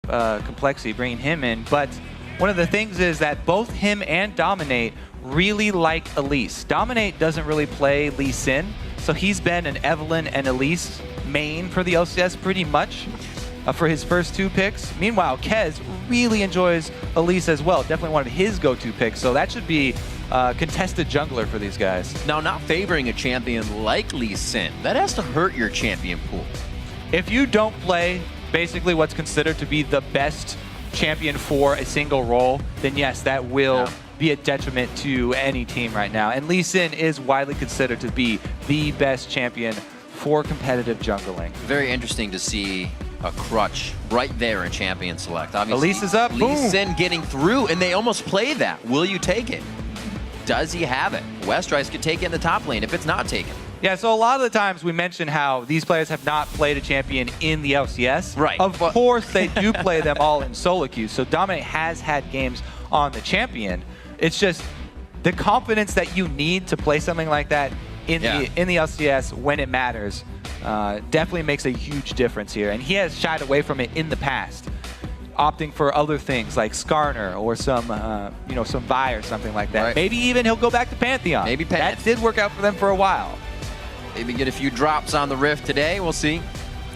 compLexity, bringing him in. But one of the things is that both him and Dominate really like Elise. Dominate doesn't really play Lee Sin, so he's been an Evelynn and Elise main for the LCS pretty much for his first 2 picks. Meanwhile, Kez really enjoys Elise as well. Definitely one of his go-to picks, so that should be contested jungler for these guys. Now, not favoring a champion like Lee Sin, that has to hurt your champion pool. If you don't play basically what's considered to be the best champion for a single role, then yes, that will be a detriment to any team right now. And Lee Sin is widely considered to be the best champion for competitive jungling. Very interesting to see a crutch right there in champion select. Obviously, Elise is up. Lee Sin getting through, and they almost play that. Will you take it? Does he have it? Westrice could take it in the top lane if it's not taken. Yeah, so a lot of the times we mention how these players have not played a champion in the LCS. Right. Of course, they do play them all in solo queues. So Dominate has had games on the champion. It's just the confidence that you need to play something like that in the LCS when it matters definitely makes a huge difference here. And he has shied away from it in the past, opting for other things like Skarner or some, some Vi or something like that. Right. Maybe even he'll go back to Pantheon. Maybe that did work out for them for a while. Maybe get a few drops on the Rift today. We'll see.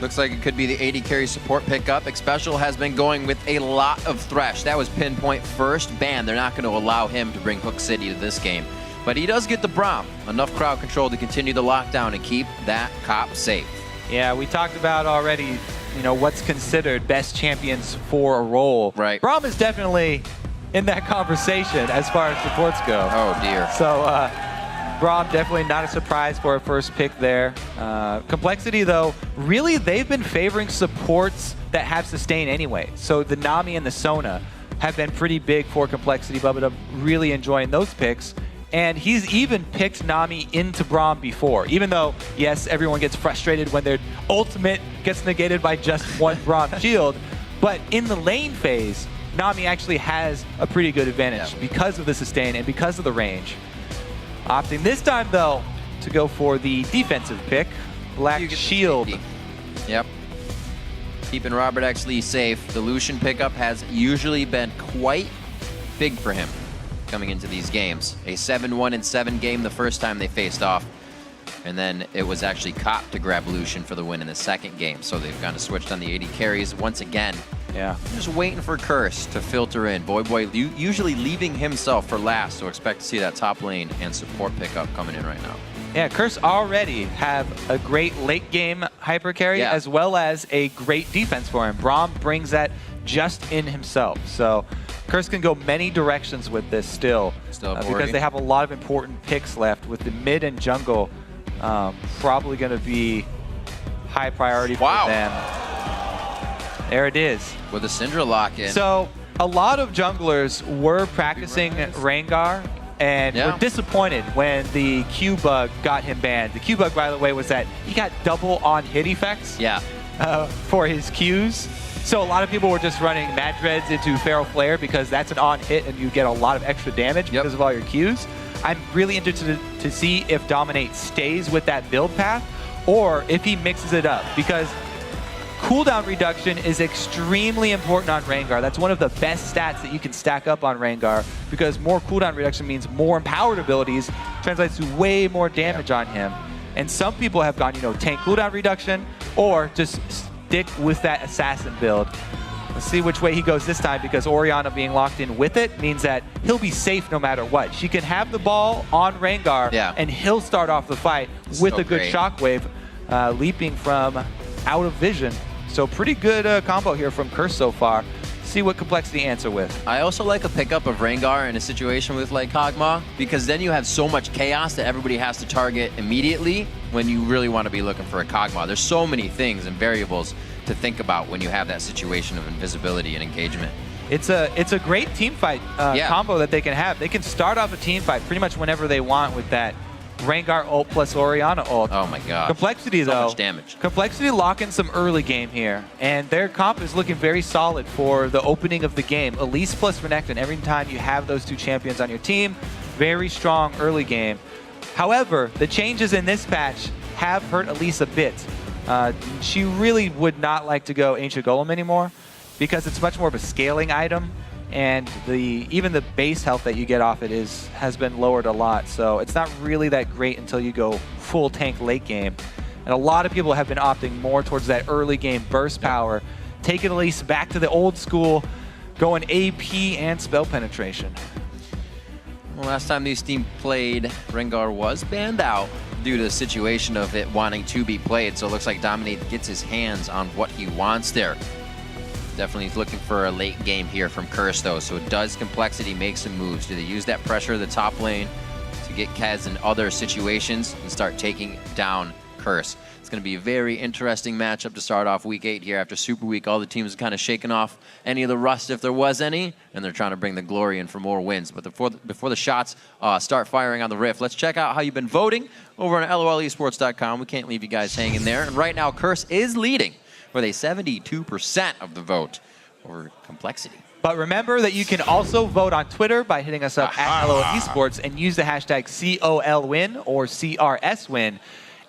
Looks like it could be the AD carry support pickup. Xpecial has been going with a lot of Thresh. That was pinpoint first ban. They're not going to allow him to bring Hook City to this game. But he does get the Braum. Enough crowd control to continue the lockdown and keep that cop safe. Yeah, we talked about already, what's considered best champions for a role. Right. Braum is definitely in that conversation as far as supports go. Oh, dear. So, Braum definitely not a surprise for a first pick there. compLexity, though, really they've been favoring supports that have sustain anyway. So the Nami and the Sona have been pretty big for compLexity. Bubba really enjoying those picks. And he's even picked Nami into Braum before, even though, yes, everyone gets frustrated when their ultimate gets negated by just one Braum shield. But in the lane phase, Nami actually has a pretty good advantage because of the sustain and because of the range. Opting this time, though, to go for the defensive pick, Black Shield. Yep. Keeping Robert X. Lee safe. The Lucian pickup has usually been quite big for him coming into these games. A 7-1-7 game the first time they faced off. And then it was actually Cop to grab Lucian for the win in the second game. So they've kind of switched on the AD carries once again. Yeah. Just waiting for Curse to filter in. Boy, usually leaving himself for last, so expect to see that top lane and support pickup coming in right now. Yeah, Curse already have a great late game hyper carry as well as a great defense for him. Braum brings that just in himself. So Curse can go many directions with this still because they have a lot of important picks left with the mid and jungle probably going to be high priority for them. There it is. With a Syndra lock in. So a lot of junglers were practicing Rengar and were disappointed when the Q bug got him banned. The Q bug, by the way, was that he got double on hit effects for his Qs. So a lot of people were just running Mad Dreads into Feral Flare because that's an on hit and you get a lot of extra damage because of all your Qs. I'm really interested to see if Dominate stays with that build path or if he mixes it up, because cooldown reduction is extremely important on Rengar. That's one of the best stats that you can stack up on Rengar, because more cooldown reduction means more empowered abilities, translates to way more damage on him. And some people have gone, tank cooldown reduction or just stick with that assassin build. Let's see which way he goes this time, because Orianna being locked in with it means that he'll be safe no matter what. She can have the ball on Rengar and he'll start off the fight with a good shockwave, leaping from out of vision. So pretty good combo here from Curse so far. See what compLexity answer with. I also like a pickup of Rengar in a situation with like Kog'Maw, because then you have so much chaos that everybody has to target immediately when you really want to be looking for a Kog'Maw. There's so many things and variables to think about when you have that situation of invisibility and engagement. It's a great team fight combo that they can have. They can start off a team fight pretty much whenever they want with that Rengar ult plus Orianna ult. Oh my god. compLexity, though. So much damage. compLexity locking some early game here, and their comp is looking very solid for the opening of the game. Elise plus Renekton, every time you have those two champions on your team, very strong early game. However, the changes in this patch have hurt Elise a bit. She really would not like to go Ancient Golem anymore. because it's much more of a scaling item, and even the base health that you get off it has been lowered a lot. So it's not really that great until you go full tank late game. And a lot of people have been opting more towards that early game burst power, taking Elise back to the old school, going AP and spell penetration. Well, last time these teams played, Rengar was banned out due to the situation of it wanting to be played. So it looks like Dominate gets his hands on what he wants there. Definitely looking for a late game here from Curse, though. So does compLexity make some moves? Do they use that pressure of the top lane to get Kez in other situations and start taking down Curse? It's going to be a very interesting matchup to start off Week 8 here after Super Week. All the teams are kind of shaking off any of the rust, if there was any, and they're trying to bring the glory in for more wins. But before the shots start firing on the Rift, let's check out how you've been voting over on LOLesports.com. We can't leave you guys hanging there. And right now, Curse is leading with a 72% of the vote over compLexity. But remember that you can also vote on Twitter by hitting us up at LOLesports and use the hashtag COLWin or CRSWin,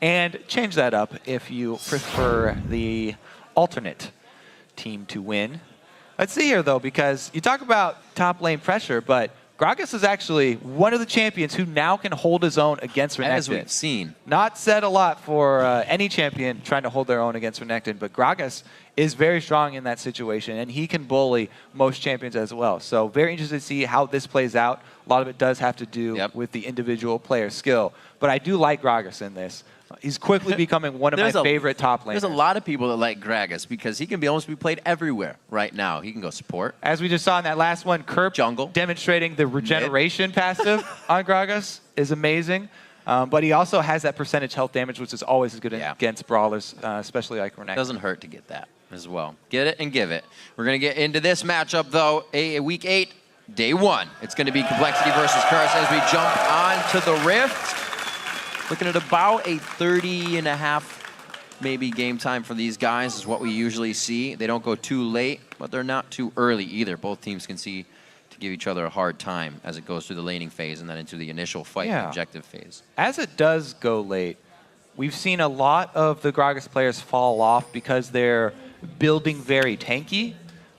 and change that up if you prefer the alternate team to win. Let's see here, though, because you talk about top lane pressure, but Gragas is actually one of the champions who now can hold his own against Renekton. As we've seen. Not said a lot for any champion trying to hold their own against Renekton, but Gragas is very strong in that situation, and he can bully most champions as well. So very interested to see how this plays out. A lot of it does have to do with the individual player skill, but I do like Gragas in this. He's quickly becoming one of my favorite top laners. There's a lot of people that like Gragas because he can almost be played everywhere right now. He can go support. As we just saw in that last one, Kerp jungle demonstrating the regeneration passive on Gragas is amazing. But he also has that percentage health damage, which is always good against brawlers, especially like Renekton. Doesn't hurt to get that as well. Get it and give it. We're going to get into this matchup, though, Week 8, Day 1. It's going to be compLexity versus Curse as we jump on to the Rift. Looking at about a 30.5 maybe game time for these guys is what we usually see. They don't go too late, but they're not too early either. Both teams can see to give each other a hard time as it goes through the laning phase and then into the initial fight and objective phase. As it does go late, we've seen a lot of the Gragas players fall off because they're building very tanky,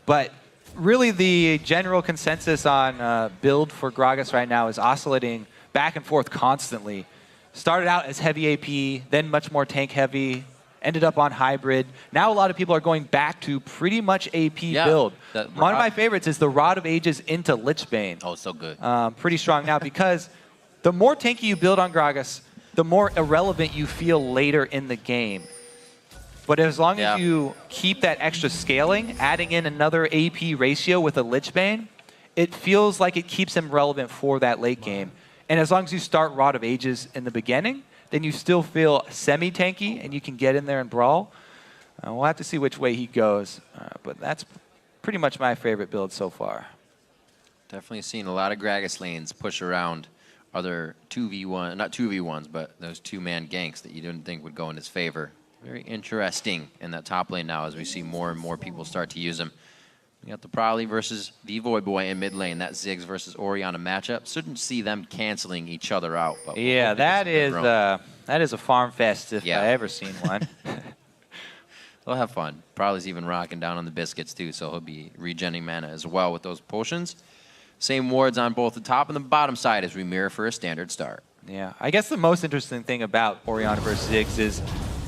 but really the general consensus on build for Gragas right now is oscillating back and forth constantly. Started out as heavy AP, then much more tank heavy, ended up on hybrid. Now a lot of people are going back to pretty much AP build. One of my favorites is the Rod of Ages into Lichbane. Oh, so good. Pretty strong now because the more tanky you build on Gragas, the more irrelevant you feel later in the game. But as long as you keep that extra scaling, adding in another AP ratio with a Lichbane, it feels like it keeps him relevant for that late game. And as long as you start Rod of Ages in the beginning, then you still feel semi-tanky and you can get in there and brawl. We'll have to see which way he goes, but that's pretty much my favorite build so far. Definitely seen a lot of Gragas lanes push around other 2v1, not 2v1s, but those two-man ganks that you didn't think would go in his favor. Very interesting in that top lane now as we see more and more people start to use him. We got the Prowly versus the Void Boy in mid lane. That Ziggs versus Orianna matchup. Shouldn't see them canceling each other out. But yeah, that is a farm fest if I ever seen one. They'll have fun. Prowly's even rocking down on the biscuits too, so he'll be regenning mana as well with those potions. Same wards on both the top and the bottom side as we mirror for a standard start. Yeah, I guess the most interesting thing about Orianna versus Ziggs is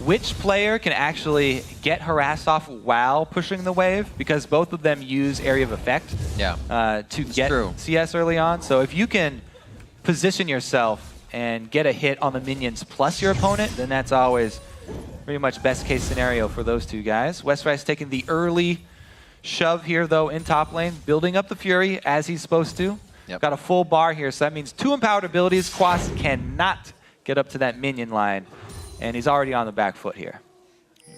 which player can actually get harassed off while pushing the wave, because both of them use Area of Effect to get CS early on. So if you can position yourself and get a hit on the minions plus your opponent, then that's always pretty much best case scenario for those two guys. Westrice taking the early shove here, though, in top lane, building up the Fury as he's supposed to. Got a full bar here, so that means 2 empowered abilities. Quas cannot get up to that minion line, and he's already on the back foot here.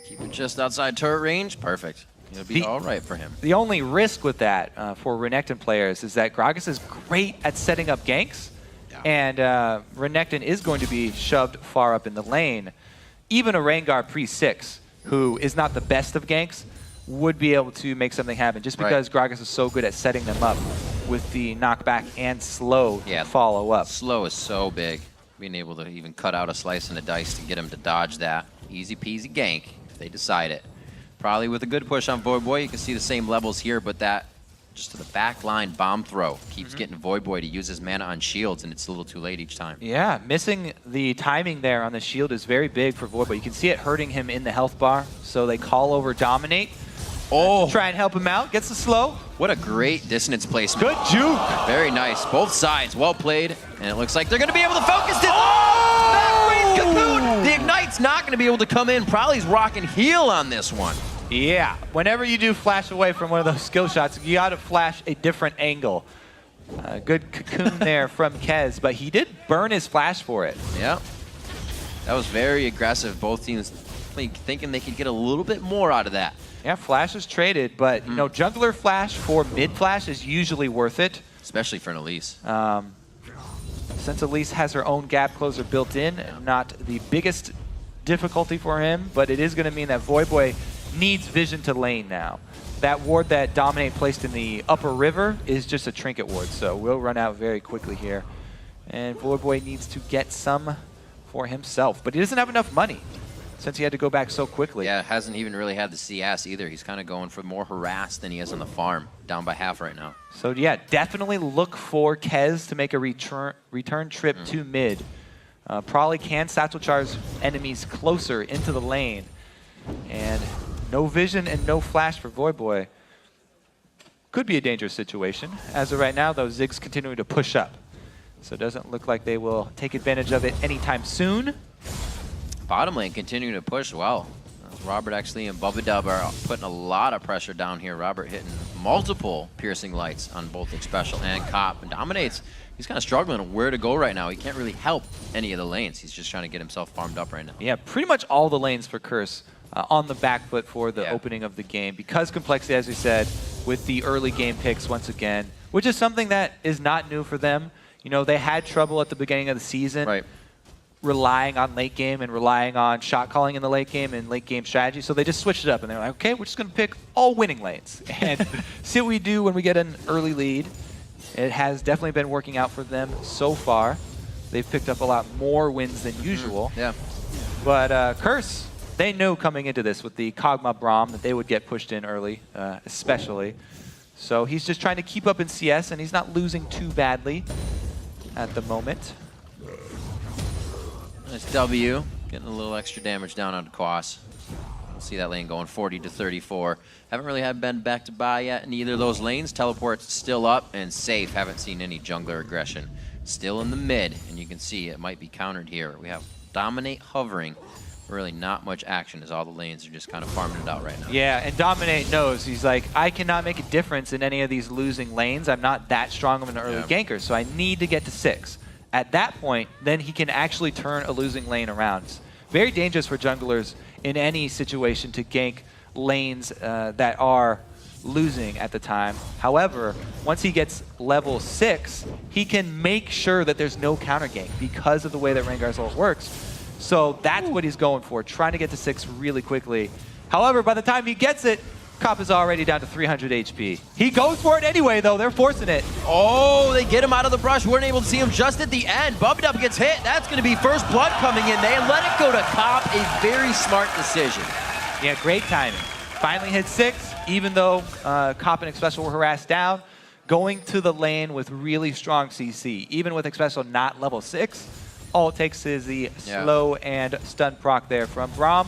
Keep it just outside turret range. Perfect. It'll be all right for him. The only risk with that for Renekton players is that Gragas is great at setting up ganks, and Renekton is going to be shoved far up in the lane. Even a Rengar pre-6, who is not the best of ganks, would be able to make something happen just because Gragas is so good at setting them up with the knockback and slow to follow up. Slow is so big. Being able to even cut out a slice and a dice to get him to dodge that. Easy peasy gank if they decide it. Probably with a good push on Voidboy, you can see the same levels here, but that just to the back line bomb throw keeps getting Voidboy to use his mana on shields, and it's a little too late each time. Yeah, missing the timing there on the shield is very big for Voidboy. You can see it hurting him in the health bar, so they call over Dominate. Oh! Try and help him out, gets the slow. What a great dissonance placement. Good juke! Very nice. Both sides, well played, and it looks like they're going to be able to focus this. Oh! Back range Cocoon! The Ignite's not going to be able to come in. Probably's rocking heal on this one. Yeah, whenever you do flash away from one of those skill shots, you got to flash a different angle. Good cocoon there from Kez, but he did burn his flash for it. Yeah, that was very aggressive. Both teams thinking they could get a little bit more out of that. Yeah, flash is traded, but you know, jungler flash for mid flash is usually worth it. Especially for an Elise. Since Elise has her own gap closer built in, not the biggest difficulty for him, but it is going to mean that Voidboy needs vision to lane now. That ward that Dominate placed in the upper river is just a trinket ward, so we'll run out very quickly here. And Voidboy needs to get some for himself, but he doesn't have enough money since he had to go back so quickly. Yeah, hasn't even really had the CS either. He's kind of going for more harass than he is on the farm, down by half right now. So yeah, definitely look for Kez to make a return trip to mid. Probably can satchel charge enemies closer into the lane. And no vision and no flash for Voidboy. Could be a dangerous situation. As of right now, though, Ziggs continuing to push up. So it doesn't look like they will take advantage of it anytime soon. Bottom lane continuing to push well. Robert actually and Bubba Dub are putting a lot of pressure down here. Robert hitting multiple piercing lights on both Xpecial and Cop, and Dominates. He's kind of struggling on where to go right now. He can't really help any of the lanes. He's just trying to get himself farmed up right now. Yeah, pretty much all the lanes for Curse on the back foot for the opening of the game. Because complexity, as we said, with the early game picks once again, which is something that is not new for them. You know, they had trouble at the beginning of the season. Relying on late game and relying on shot calling in the late game and late game strategy. So they just switched it up and they're like, okay, we're just going to pick all winning lanes and see what we do when we get an early lead. It has definitely been working out for them so far. They've picked up a lot more wins than usual. But Curse, they knew coming into this with the Kog'Maw Braum that they would get pushed in early, especially. So he's just trying to keep up in CS and he's not losing too badly at the moment. Nice W, getting a little extra damage down on Quas. See that lane going 40 to 34. Haven't really had Ben back to buy yet in either of those lanes. Teleport's still up and safe. Haven't seen any jungler aggression. Still in the mid, and you can see it might be countered here. We have Dominate hovering. Really not much action as all the lanes are just kind of farming it out right now. Yeah, and Dominate knows. He's like, I cannot make a difference in any of these losing lanes. I'm not that strong of an early ganker, so I need to get to 6. At that point, then he can actually turn a losing lane around. It's very dangerous for junglers in any situation to gank lanes that are losing at the time. However, once he gets level 6, he can make sure that there's no counter gank because of the way that Rengar's ult works. So that's what he's going for, trying to get to 6 really quickly. However, by the time he gets it, Cop is already down to 300 HP. He goes for it anyway, though. They're forcing it. Oh, they get him out of the brush. Weren't able to see him just at the end. Bubba gets hit. That's going to be first blood coming in. They let it go to Cop. A very smart decision. Yeah, great timing. Finally hit 6, even though Cop and Xpecial were harassed down. Going to the lane with really strong CC. Even with Xpecial not level 6, all it takes is the slow and stun proc there from Braum.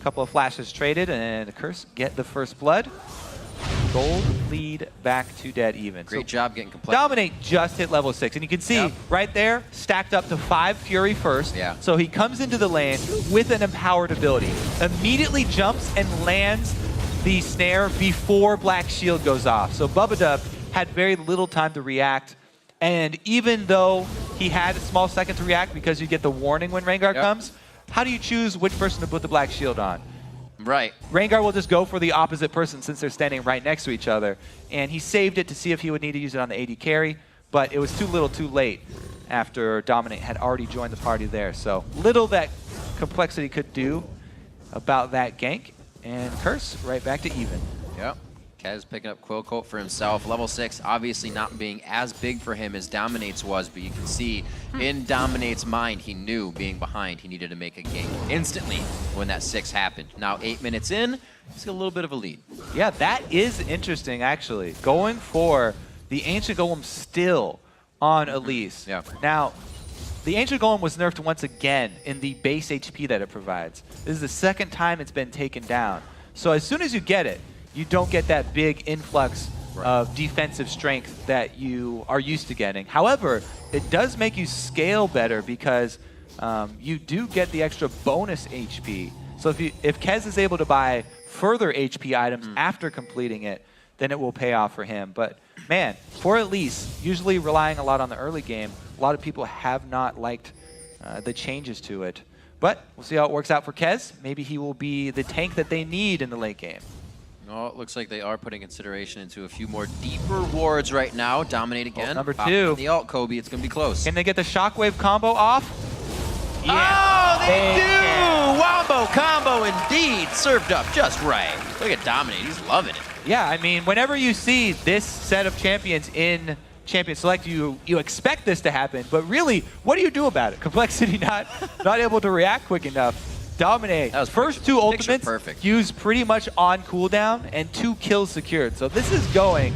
Couple of flashes traded, and the Curse get the first blood. Gold lead back to dead even. Great job getting complete. Dominate just hit level 6, and you can see right there, stacked up to 5 Fury first. So he comes into the lane with an empowered ability. Immediately jumps and lands the snare before Black Shield goes off. So Bubba Dub had very little time to react, and even though he had a small second to react because you get the warning when Rengar comes, how do you choose which person to put the Black Shield on? Right. Rengar will just go for the opposite person since they're standing right next to each other. And he saved it to see if he would need to use it on the AD carry, but it was too little too late after Dominate had already joined the party there. So little that complexity could do about that gank. And Curse right back to even. Yep. Kez picking up Quill Coat for himself. Level 6 obviously not being as big for him as Dominate's was, but you can see in Dominate's mind, he knew being behind, he needed to make a game instantly when that 6 happened. Now 8 minutes in, he's got a little bit of a lead. Yeah, that is interesting, actually. Going for the Ancient Golem still on Elise. Yeah. Now, the Ancient Golem was nerfed once again in the base HP that it provides. This is the second time it's been taken down. So as soon as you get it, you don't get that big influx of defensive strength that you are used to getting. However, it does make you scale better because you do get the extra bonus HP. So if Kez is able to buy further HP items after completing it, then it will pay off for him. But man, for Elise, usually relying a lot on the early game, a lot of people have not liked the changes to it. But we'll see how it works out for Kez. Maybe he will be the tank that they need in the late game. Oh, it looks like they are putting consideration into a few more deeper wards right now. Dominate again. Number 2. The ult, Kobe. It's going to be close. Can they get the shockwave combo off? Yeah. Oh, they do! Wombo combo indeed. Served up just right. Look at Dominate. He's loving it. Yeah, I mean, whenever you see this set of champions in Champion Select, you expect this to happen. But really, what do you do about it? compLexity not able to react quick enough. Dominate. First 2 ultimates used pretty much on cooldown and 2 kills secured. So this is going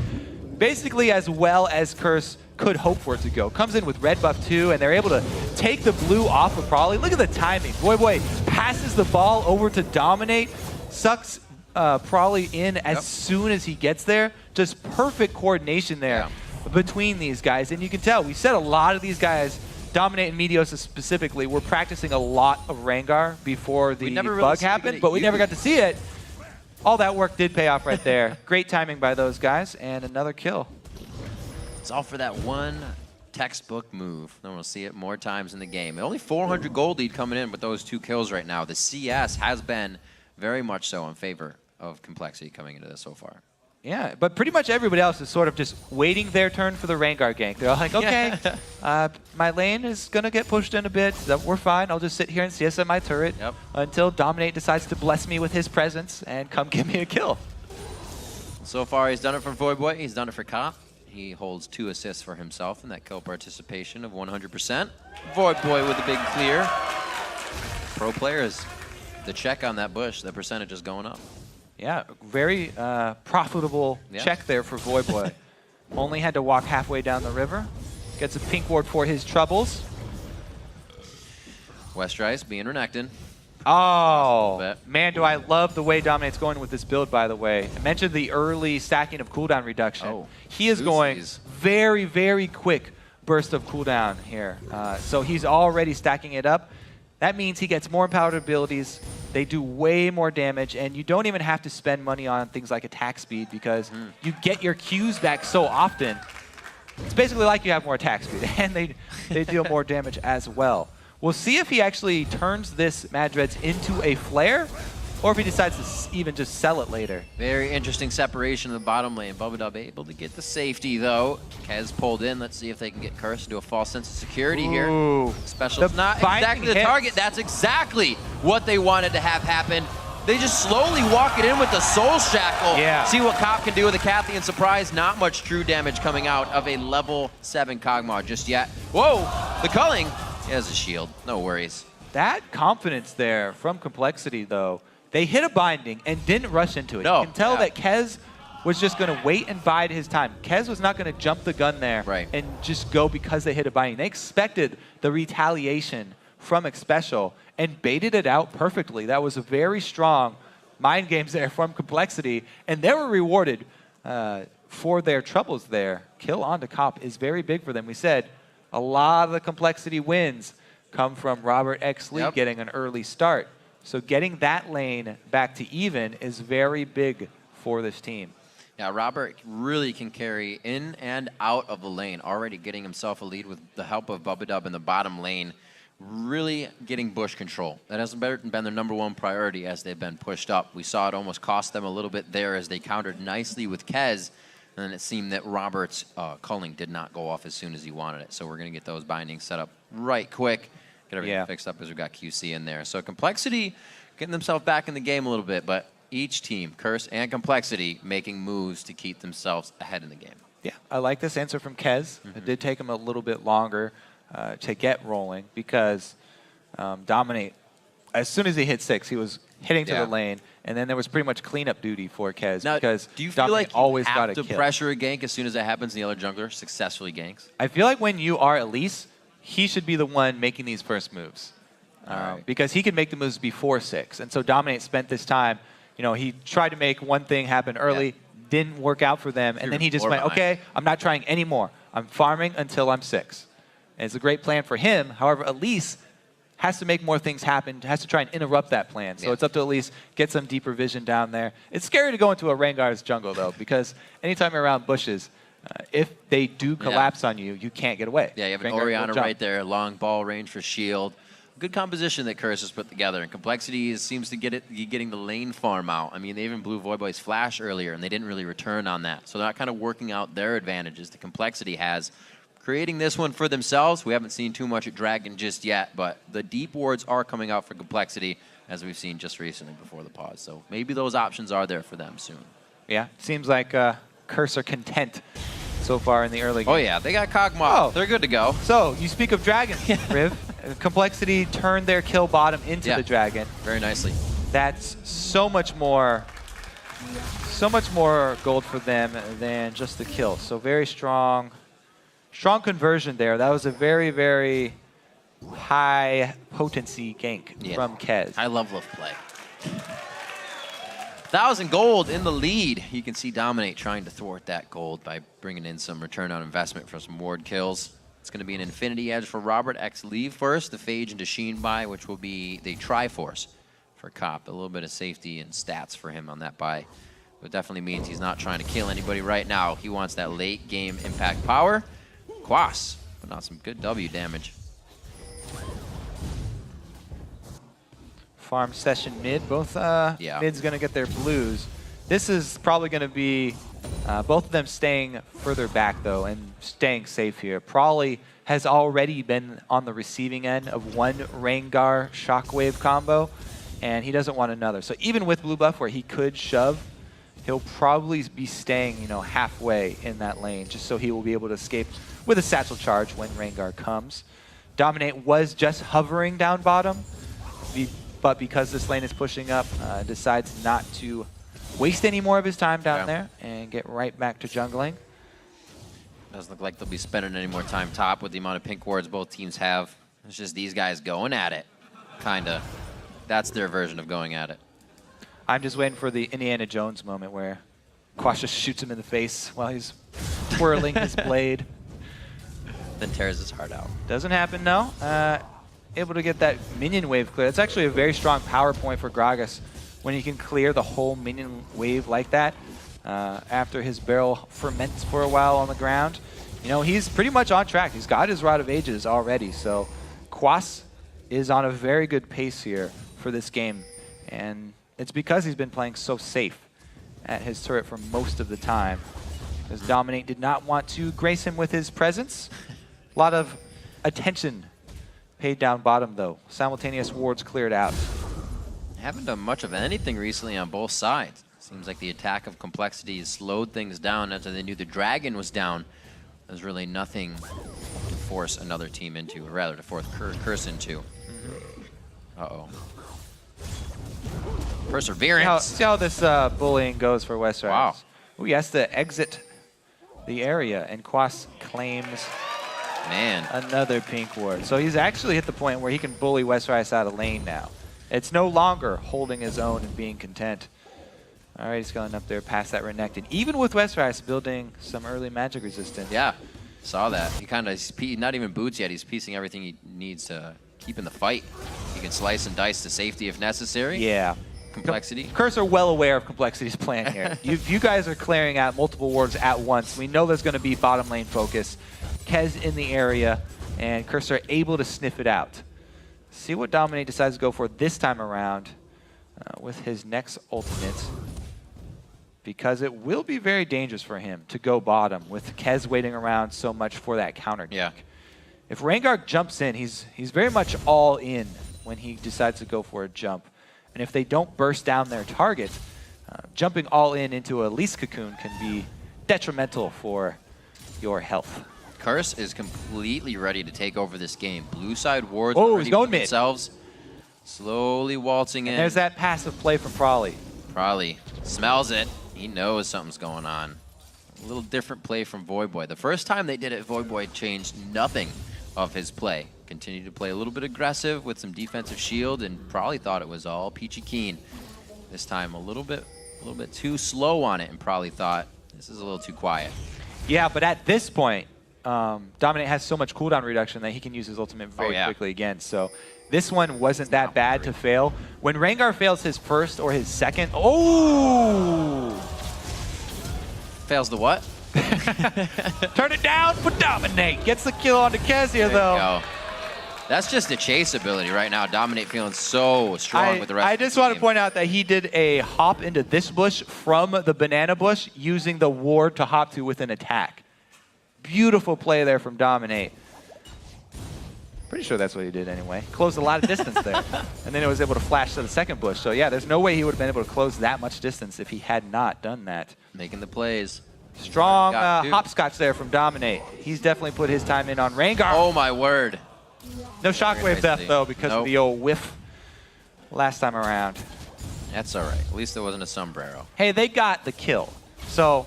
basically as well as Curse could hope for it to go. Comes in with red buff 2, and they're able to take the blue off of Probably. Look at the timing. Boy passes the ball over to Dominate, sucks Probably in as soon as he gets there. Just perfect coordination there between these guys. And you can tell, we said a lot of these guys, Dominate and Mediosa specifically, were practicing a lot of Rengar before the bug happened, but we never got to see it. All that work did pay off right there. Great timing by those guys, and another kill. It's all for that one textbook move. Then we'll see it more times in the game. Only 400 gold lead coming in with those 2 kills right now. The CS has been very much so in favor of compLexity coming into this so far. Yeah, but pretty much everybody else is sort of just waiting their turn for the Rengar gank. They're like, okay, my lane is going to get pushed in a bit. We're fine. I'll just sit here and CSM my turret until Dominate decides to bless me with his presence and come give me a kill. So far, he's done it for Voidboy. He's done it for Cop. He holds 2 assists for himself in that kill participation of 100%. Voidboy with a big clear. Pro players, the check on that bush, the percentage is going up. Yeah, very profitable check there for Voidboy. Only had to walk halfway down the river. Gets a pink ward for his troubles. Westrice being Renekton. Oh, man, do I love the way Dominate's going with this build, by the way. I mentioned the early stacking of cooldown reduction. Oh, he is going very, very quick burst of cooldown here. So he's already stacking it up. That means he gets more empowered abilities. They do way more damage, and you don't even have to spend money on things like attack speed because you get your Qs back so often. It's basically like you have more attack speed, and they deal more damage as well. We'll see if he actually turns this Madreds into a flare, or if he decides to even just sell it later. Very interesting separation in the bottom lane. Bubba able to get the safety, though. Kez pulled in. Let's see if they can get Curse into a false sense of security here. Special's not exactly the target. That's exactly what they wanted to have happen. They just slowly walk it in with the Soul Shackle. Yeah. See what Cop can do with a Cathian Surprise. Not much true damage coming out of a level 7 Kog'Maw just yet. Whoa, the culling. He has a shield. No worries. That confidence there from compLexity, though. They hit a binding and didn't rush into it. No. You can tell that Kez was just going to wait and bide his time. Kez was not going to jump the gun there and just go because they hit a binding. They expected the retaliation from Xpecial and baited it out perfectly. That was a very strong mind games there from compLexity, and they were rewarded for their troubles there. Kill onto Cop is very big for them. We said a lot of the compLexity wins come from Robert X. Lee getting an early start. So getting that lane back to even is very big for this team. Yeah, Robert really can carry in and out of the lane, already getting himself a lead with the help of Bubba in the bottom lane, really getting bush control. That hasn't been their #1 priority as they've been pushed up. We saw it almost cost them a little bit there as they countered nicely with Kez, and it seemed that Robert's culling did not go off as soon as he wanted it. So we're going to get those bindings set up right quick. Get everything fixed up as we've got QC in there. So compLexity getting themselves back in the game a little bit, but each team, Curse and compLexity, making moves to keep themselves ahead in the game. Yeah, I like this answer from Kez. It did take him a little bit longer to get rolling because Dominate, as soon as he hit 6, he was hitting to the lane, and then there was pretty much cleanup duty for Kez because do you feel Dominate like always you got have a to kill. pressure a gank as soon as that happens and the other jungler successfully ganks? I feel like when you are Elise, he should be the one making these first moves because he can make the moves before 6. And so Dominate spent this time, he tried to make one thing happen early, didn't work out for them, and then he just went, okay, I'm not trying anymore. I'm farming until I'm 6. And it's a great plan for him. However, Elise has to make more things happen, has to try and interrupt that plan. So it's up to Elise, get some deeper vision down there. It's scary to go into a Rengar's jungle, though, because anytime you're around bushes, if they do collapse on you, you can't get away. Yeah, you have an Orianna right there, long ball range for shield. Good composition that Curse has put together, and compLexity seems to getting the lane farm out. I mean, they even blew Voidboy's flash earlier, and they didn't really return on that. So they're not kind of working out their advantages that compLexity has. Creating this one for themselves, we haven't seen too much at Dragon just yet, but the deep wards are coming out for compLexity, as we've seen just recently before the pause. So maybe those options are there for them soon. Yeah, seems like Curse are content so far in the early game. Oh yeah, they got Kog'Maw. They're good to go. So you speak of Dragon, Riv. compLexity turned their kill bottom into the Dragon. Very nicely. That's so much more gold for them than just the kill. So very strong conversion there. That was a very, very high potency gank from Kez. High level of play. 1,000 gold in the lead. You can see Dominate trying to thwart that gold by bringing in some return on investment for some ward kills. It's going to be an Infinity Edge for Robert X leave first, the Phage into Sheen buy, which will be the Triforce for Cop. A little bit of safety and stats for him on that buy. But it definitely means he's not trying to kill anybody right now. He wants that late game impact power. Quas putting on some good W damage. Farm session mid. Both mid's going to get their blues. This is probably going to be both of them staying further back, though, and staying safe here. Prawley has already been on the receiving end of one Rengar Shockwave combo, and he doesn't want another. So even with blue buff where he could shove, he'll probably be staying, halfway in that lane, just so he will be able to escape with a satchel charge when Rengar comes. Dominate was just hovering down bottom, but because this lane is pushing up, decides not to waste any more of his time down there and get right back to jungling. Doesn't look like they'll be spending any more time top with the amount of pink wards both teams have. It's just these guys going at it, kinda. That's their version of going at it. I'm just waiting for the Indiana Jones moment where Quash just shoots him in the face while he's twirling his blade. Then tears his heart out. Doesn't happen, no. Able to get that minion wave clear. It's actually a very strong power point for Gragas when he can clear the whole minion wave like that after his barrel ferments for a while on the ground. He's pretty much on track. He's got his Rod of Ages already, so Quas is on a very good pace here for this game, and it's because he's been playing so safe at his turret for most of the time, because Dominate did not want to grace him with his presence. A lot of attention paid down bottom, though. Simultaneous wards cleared out. Haven't done much of anything recently on both sides. Seems like the attack of compLexity has slowed things down after they knew the Dragon was down. There's really nothing to force another team into, or rather to force Curse into. Uh-oh. Perseverance. See how this bullying goes for Westrise. Wow. Ooh, he has to exit the area, and Quas claims another pink ward. So he's actually hit the point where he can bully Westrise out of lane now. It's no longer holding his own and being content. All right, he's going up there past that Renekton. Even with Westrise building some early magic resistance. Yeah, saw that. He kind of, not even boots yet, he's piecing everything he needs to keep in the fight. He can slice and dice to safety if necessary. Yeah. compLexity. Curse are well aware of compLexity's plan here. you guys are clearing out multiple wards at once. We know there's going to be bottom lane focus. Kez in the area, and Curse are able to sniff it out. See what Dominate decides to go for this time around with his next ultimate, because it will be very dangerous for him to go bottom with Kez waiting around so much for that counter gank. If Rengar jumps in, he's very much all in when he decides to go for a jump. And if they don't burst down their target, jumping all in into a Lease Cocoon can be detrimental for your health. Curse is completely ready to take over this game. Blue side wards he's going mid. themselves. Slowly waltzing in. And there's that passive play from Prawley. Prawley smells it. He knows something's going on. A little different play from Voyboy. The first time they did it, Voyboy changed nothing of his play. Continued to play a little bit aggressive with some defensive shield, and Prawley thought it was all peachy keen. This time a little bit too slow on it, and Prawley thought this is a little too quiet. Yeah, but at this point, Dominate has so much cooldown reduction that he can use his ultimate very quickly again. So this one wasn't that bad to fail. When Rengar fails his first or his second, Fails the what? Turn it down for Dominate. Gets the kill on the Kezia, though. That's just the chase ability right now. Dominate feeling so strong with the rest of the I just want to point out that he did a hop into this bush from the banana bush using the ward to hop to with an attack. Beautiful play there from Dominate. Pretty sure that's what he did anyway. Closed a lot of distance there. And then it was able to flash to the second bush. So yeah, there's no way he would have been able to close that much distance if he had not done that. Making the plays. Strong hopscotch there from Dominate. He's definitely put his time in on Rengar. Oh my word. No shockwave death though because of the old whiff last time around. That's all right. At least there wasn't a sombrero. Hey, they got the kill. So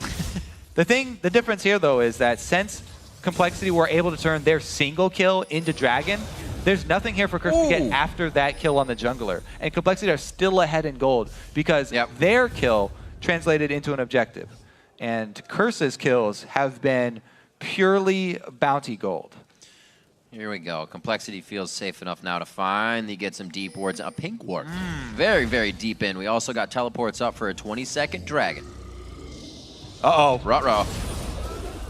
the difference here though is that since compLexity were able to turn their single kill into Dragon, there's nothing here for Curse to get after that kill on the jungler. And compLexity are still ahead in gold because their kill translated into an objective. And Curse's kills have been purely bounty gold. Here we go. compLexity feels safe enough now to finally get some deep wards. A pink ward. Very, very deep in. We also got teleports up for a 20-second dragon. Uh-oh. Ruh-roh.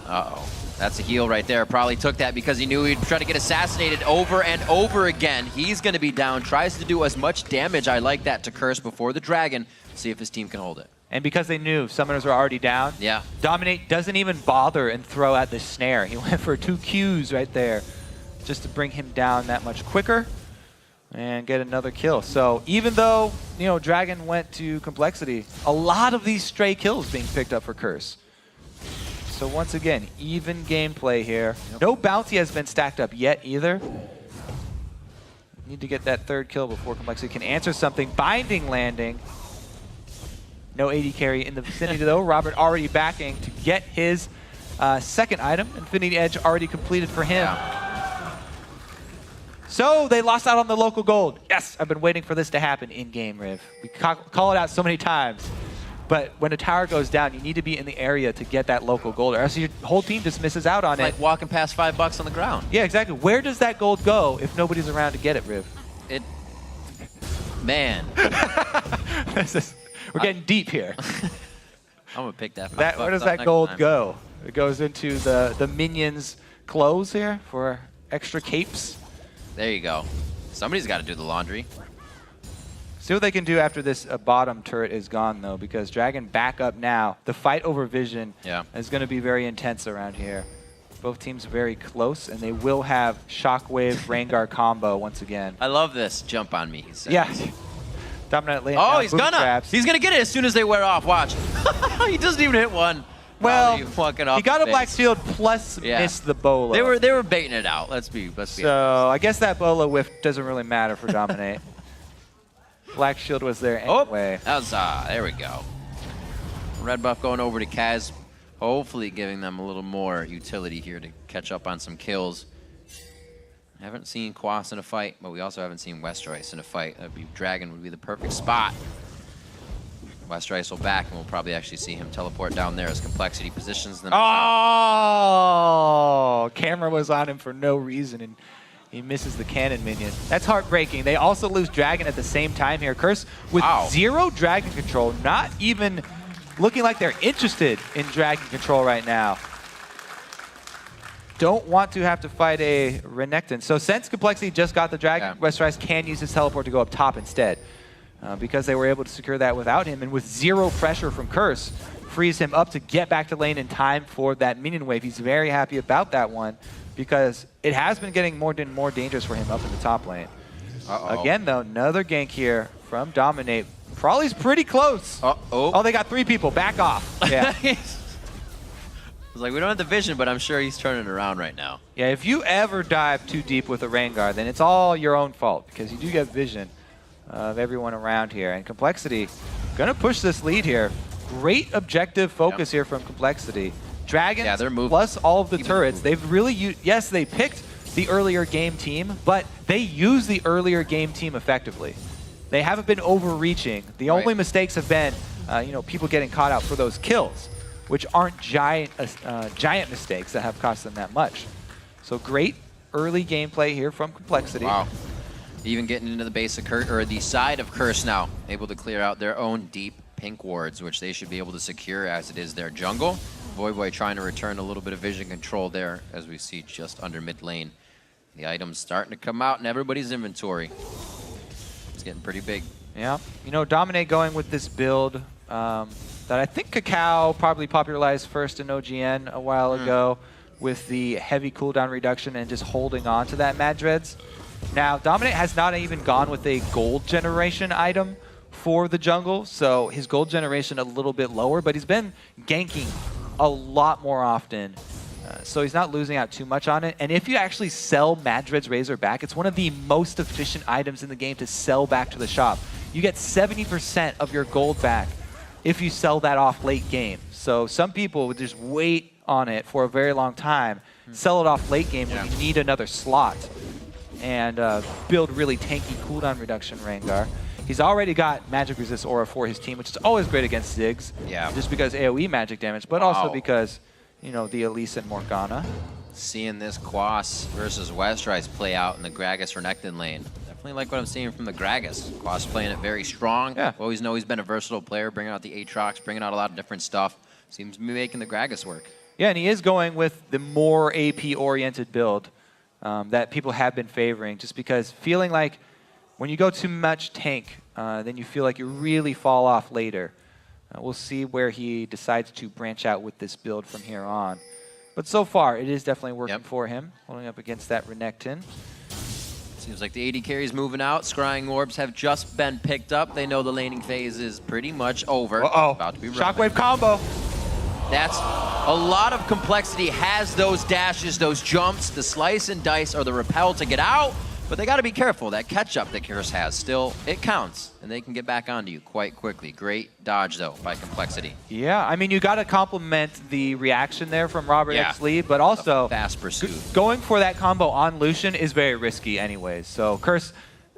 Uh-oh. That's a heal right there. Probably took that because he knew he'd try to get assassinated over and over again. He's going to be down. Tries to do as much damage. I like that to Curse before the dragon. See if his team can hold it. And because they knew summoners were already down, Dominate doesn't even bother and throw out the snare. He went for 2 Qs right there just to bring him down that much quicker and get another kill. So even though, Dragon went to compLexity, a lot of these stray kills being picked up for Curse. So once again, even gameplay here. No bounty has been stacked up yet either. Need to get that 3rd kill before compLexity can answer something. Binding landing. No AD carry in the vicinity though. Robert already backing to get his 2nd item. Infinity Edge already completed for him. So they lost out on the local gold. Yes, I've been waiting for this to happen in game, Riv. We call it out so many times. But when a tower goes down, you need to be in the area to get that local gold, or else your whole team just misses out on it. Like walking past $5 on the ground. Yeah, exactly. Where does that gold go if nobody's around to get it, Riv? Man. We're getting deep here. I'm going to pick that $5 Where does that gold go? It goes into the minions' clothes here for extra capes. There you go. Somebody's got to do the laundry. See what they can do after this bottom turret is gone, though, because Dragon back up now. The fight over vision is going to be very intense around here. Both teams very close, and they will have Shockwave Rengar combo once again. I love this. Jump on me, he said. Yeah. Dominant lane. Oh, he's gonna get it as soon as they wear off. Watch. He doesn't even hit one. Well, he got a black shield plus missed the Bola. They were baiting it out. Let's be honest. So I guess that Bola whiff doesn't really matter for Dominate. Black shield was there anyway. That was there we go. Red buff going over to Kaz, hopefully giving them a little more utility here to catch up on some kills. I haven't seen Quas in a fight, but we also haven't seen Westroyce in a fight. Dragon would be the perfect spot. Westroyce will back, and we'll probably actually see him teleport down there as compLexity positions them. Oh! Camera was on him for no reason, and he misses the cannon minion. That's heartbreaking. They also lose Dragon at the same time here. Curse with 0 Dragon control, not even looking like they're interested in Dragon control right now. Don't want to have to fight a Renekton. So since compLexity just got the Dragon, Westroyce can use his teleport to go up top instead. Because they were able to secure that without him, and with 0 pressure from Curse, frees him up to get back to lane in time for that minion wave. He's very happy about that one, because it has been getting more and more dangerous for him up in the top lane. Again, though, another gank here from Dominate. Probably's pretty close. Oh, they got 3 people. Back off. Yeah. I was like, we don't have the vision, but I'm sure he's turning around right now. Yeah, if you ever dive too deep with a Rengar, then it's all your own fault because you do get vision of everyone around here. And compLexity gonna push this lead here. Great objective focus here from compLexity. Dragons plus all of the turrets. They've really yes, they picked the earlier game team, but they use the earlier game team effectively. They haven't been overreaching. The only mistakes have been, you know, people getting caught out for those kills, which aren't giant mistakes that have cost them that much. So great early gameplay here from compLexity. Wow. Even getting into the base of Curse, or the side of Curse now, able to clear out their own deep pink wards, which they should be able to secure as it is their jungle. Voyboy trying to return a little bit of vision control there, as we see just under mid lane. The items starting to come out in everybody's inventory. It's getting pretty big. Yeah, you know, Dominate going with this build that I think Cacao probably popularized first in OGN a while ago with the heavy cooldown reduction and just holding on to that Madreds. Now, Dominate has not even gone with a gold generation item for the jungle, so his gold generation a little bit lower, but he's been ganking a lot more often. So he's not losing out too much on it. And if you actually sell Madred's Razor back, it's one of the most efficient items in the game to sell back to the shop. You get 70% of your gold back if you sell that off late game. So some people would just wait on it for a very long time, sell it off late game when you need another slot, and build really tanky cooldown reduction Rengar. He's already got magic resist aura for his team, which is always great against Ziggs. Yeah. Just because AoE magic damage, but also because, you know, the Elise and Morgana. Seeing this Quas versus Westrice play out in the Gragas Renekton lane. Definitely like what I'm seeing from the Gragas. Quas playing it very strong. Yeah. Always know he's been a versatile player, bringing out the Aatrox, bringing out a lot of different stuff. Seems to be making the Gragas work. Yeah, and he is going with the more AP-oriented build that people have been favoring, just because feeling like when you go too much tank, then you feel like you really fall off later. We'll see where he decides to branch out with this build from here on. But so far, it is definitely working for him, holding up against that Renekton. Seems like the AD carry's moving out. Scrying orbs have just been picked up. They know the laning phase is pretty much over. About to be Shockwave combo. That's a lot of compLexity, has those dashes, those jumps, the slice and dice or the repel to get out. But they got to be careful. That catch-up that Curse has still, it counts, and they can get back onto you quite quickly. Great dodge, though, by compLexity. Yeah, I mean, you got to compliment the reaction there from Robert X. Lee, but also fast pursuit. Going for that combo on Lucian is very risky anyways. So Curse,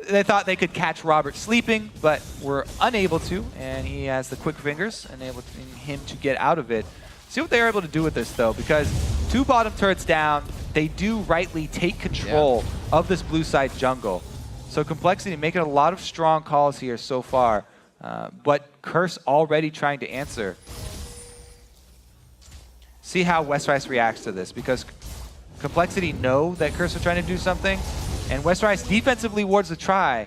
they thought they could catch Robert sleeping, but were unable to, and he has the quick fingers, enabling him to get out of it. See what they're able to do with this, though, because 2 bottom turrets down, they do rightly take control of this blue side jungle. So compLexity making a lot of strong calls here so far, but Curse already trying to answer. See how Westrice reacts to this, because compLexity know that Curse are trying to do something, and Westrice defensively wards the try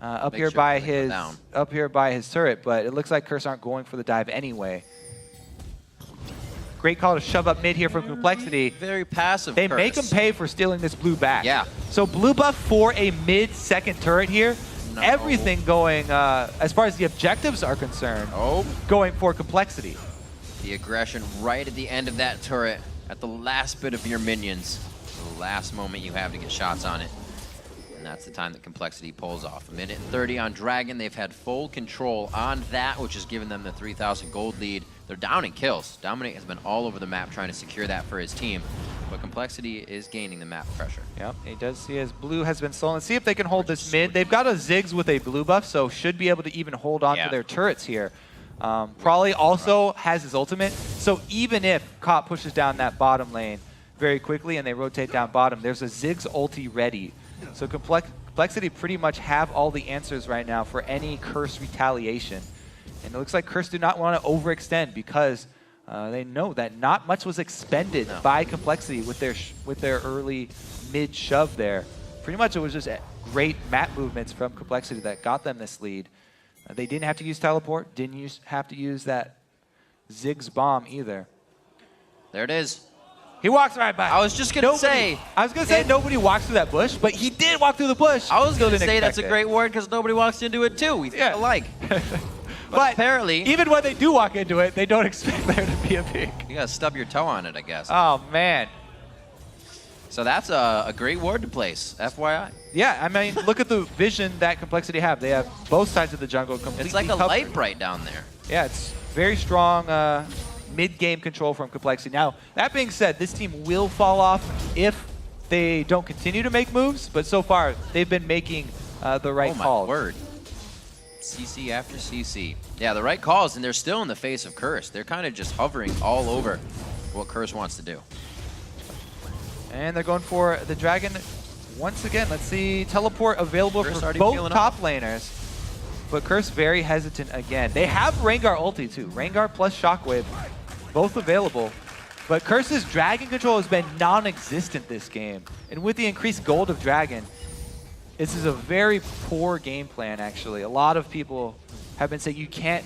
up here by his turret, but it looks like Curse aren't going for the dive anyway. Great call to shove up mid here from compLexity. Very passive. They make him pay for stealing this blue back. Yeah. So blue buff for a mid-second turret here. No. Everything going, as far as the objectives are concerned, going for compLexity. The aggression right at the end of that turret, at the last bit of your minions. The last moment you have to get shots on it. And that's the time that compLexity pulls off. 1:30 on Dragon. They've had full control on that, which has given them the 3,000 gold lead. They're down in kills. Dominate has been all over the map trying to secure that for his team. But compLexity is gaining the map pressure. Yep, he does see his blue has been stolen. See if they can hold this mid. They've got a Ziggs with a blue buff, so should be able to even hold on to their turrets here. Probably also has his ultimate. So even if Cop pushes down that bottom lane very quickly and they rotate down bottom, there's a Ziggs ulti ready. So compLexity pretty much have all the answers right now for any Curse retaliation. And it looks like Curse do not want to overextend because they know that not much was expended by compLexity with their early mid shove there. Pretty much it was just great map movements from compLexity that got them this lead. They didn't have to use teleport, didn't have to use that Ziggs bomb either. There it is. He walks right by. I was just going to say. I was going to say nobody walks through that bush, but he did walk through the bush. I was going to say that's a great ward because nobody walks into it too. We think alike. But apparently, even when they do walk into it, they don't expect there to be a peek. You got to stub your toe on it, I guess. Oh, man. So that's a great ward to place, FYI. Yeah, I mean, look at the vision that compLexity have. They have both sides of the jungle completely It's like a covered. light bright down there. Yeah, it's very strong mid-game control from compLexity. Now, that being said, this team will fall off if they don't continue to make moves, but so far, they've been making the right calls. Oh, my word. CC after CC. Yeah, the right calls, and they're still in the face of Curse. They're kind of just hovering all over what Curse wants to do. And they're going for the dragon once again. Let's see, teleport available for both top laners. But Curse very hesitant again. They have Rengar ulti too. Rengar plus Shockwave, both available. But Curse's dragon control has been non-existent this game. And with the increased gold of dragon, this is a very poor game plan actually. A lot of people have been saying you can't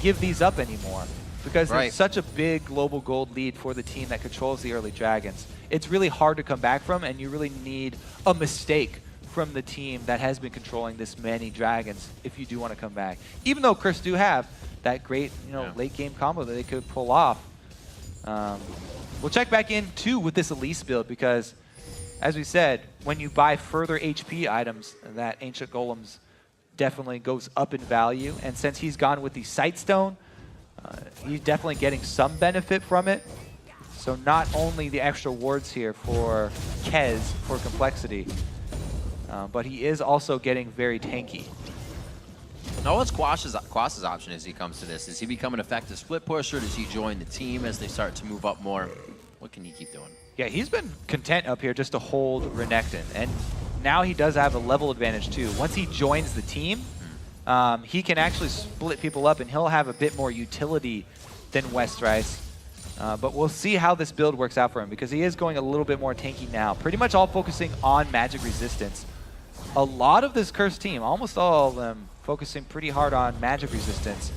give these up anymore because there's such a big global gold lead for the team that controls the early dragons. It's really hard to come back from, and you really need a mistake from the team that has been controlling this many dragons if you do want to come back. Even though Curse do have that great, late game combo that they could pull off. We'll check back in too with this Elise build because, as we said, when you buy further HP items, that Ancient Golems definitely goes up in value. And since he's gone with the Sightstone, he's definitely getting some benefit from it. So not only the extra wards here for Kez for compLexity, but he is also getting very tanky. Now what's Quash's option as he comes to this? Does he become an effective split pusher? Does he join the team as they start to move up more? What can he keep doing? Yeah, he's been content up here just to hold Renekton. And now he does have a level advantage too. Once he joins the team, he can actually split people up and he'll have a bit more utility than Westrice. But we'll see how this build works out for him because he is going a little bit more tanky now. Pretty much all focusing on magic resistance. A lot of this Curse team, almost all of them, focusing pretty hard on magic resistance.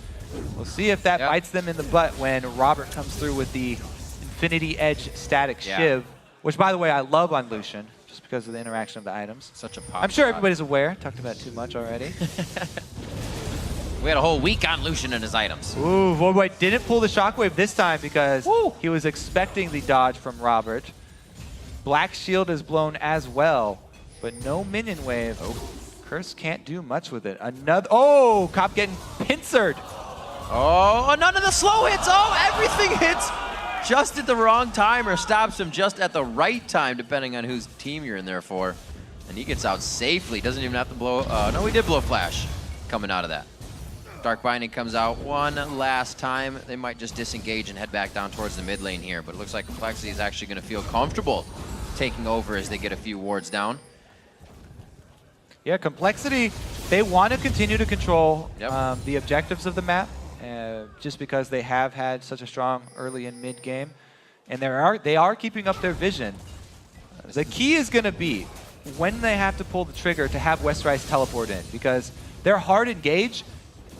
We'll see if that bites them in the butt when Robert comes through with the Infinity Edge static Shiv, which by the way I love on Lucian, just because of the interaction of the items. Such a pop. I'm sure everybody's aware. Talked about it too much already. We had a whole week on Lucian and his items. Ooh, Voidwhite didn't pull the Shockwave this time because he was expecting the dodge from Robert. Black Shield is blown as well, but no minion wave. Curse can't do much with it. Another, Cop getting pincered. Oh, none of the slow hits. Oh, everything hits just at the wrong time or stops him just at the right time, depending on whose team you're in there for. And he gets out safely. Doesn't even have to blow, no, he did blow Flash coming out of that. Dark Binding comes out one last time. They might just disengage and head back down towards the mid lane here, but it looks like compLexity is actually going to feel comfortable taking over as they get a few wards down. Yeah, compLexity, they want to continue to control the objectives of the map, just because they have had such a strong early and mid game, and they are keeping up their vision. The key is going to be when they have to pull the trigger to have Westrice teleport in, because their hard engage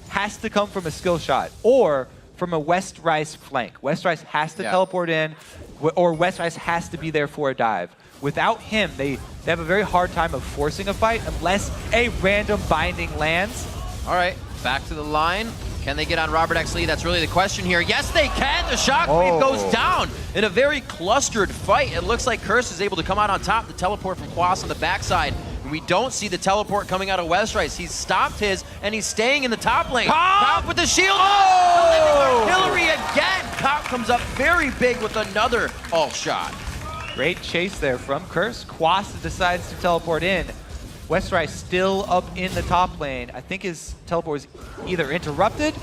has to come from a skill shot or from a Westrice flank. Westrice has to teleport in, or Westrice has to be there for a dive. Without him, they have a very hard time of forcing a fight unless a random binding lands. All right, back to the line. Can they get on Robert X. Lee? That's really the question here. Yes, they can. The Shockwave goes down in a very clustered fight. It looks like Curse is able to come out on top. The teleport from Quas on the backside. We don't see the teleport coming out of Westrice. He's stopped his, and he's staying in the top lane. Cop with the shield. Artillery again. Cop comes up very big with another all shot. Great chase there from Curse. Quas decides to teleport in. Westrice still up in the top lane. I think his teleport was either interrupted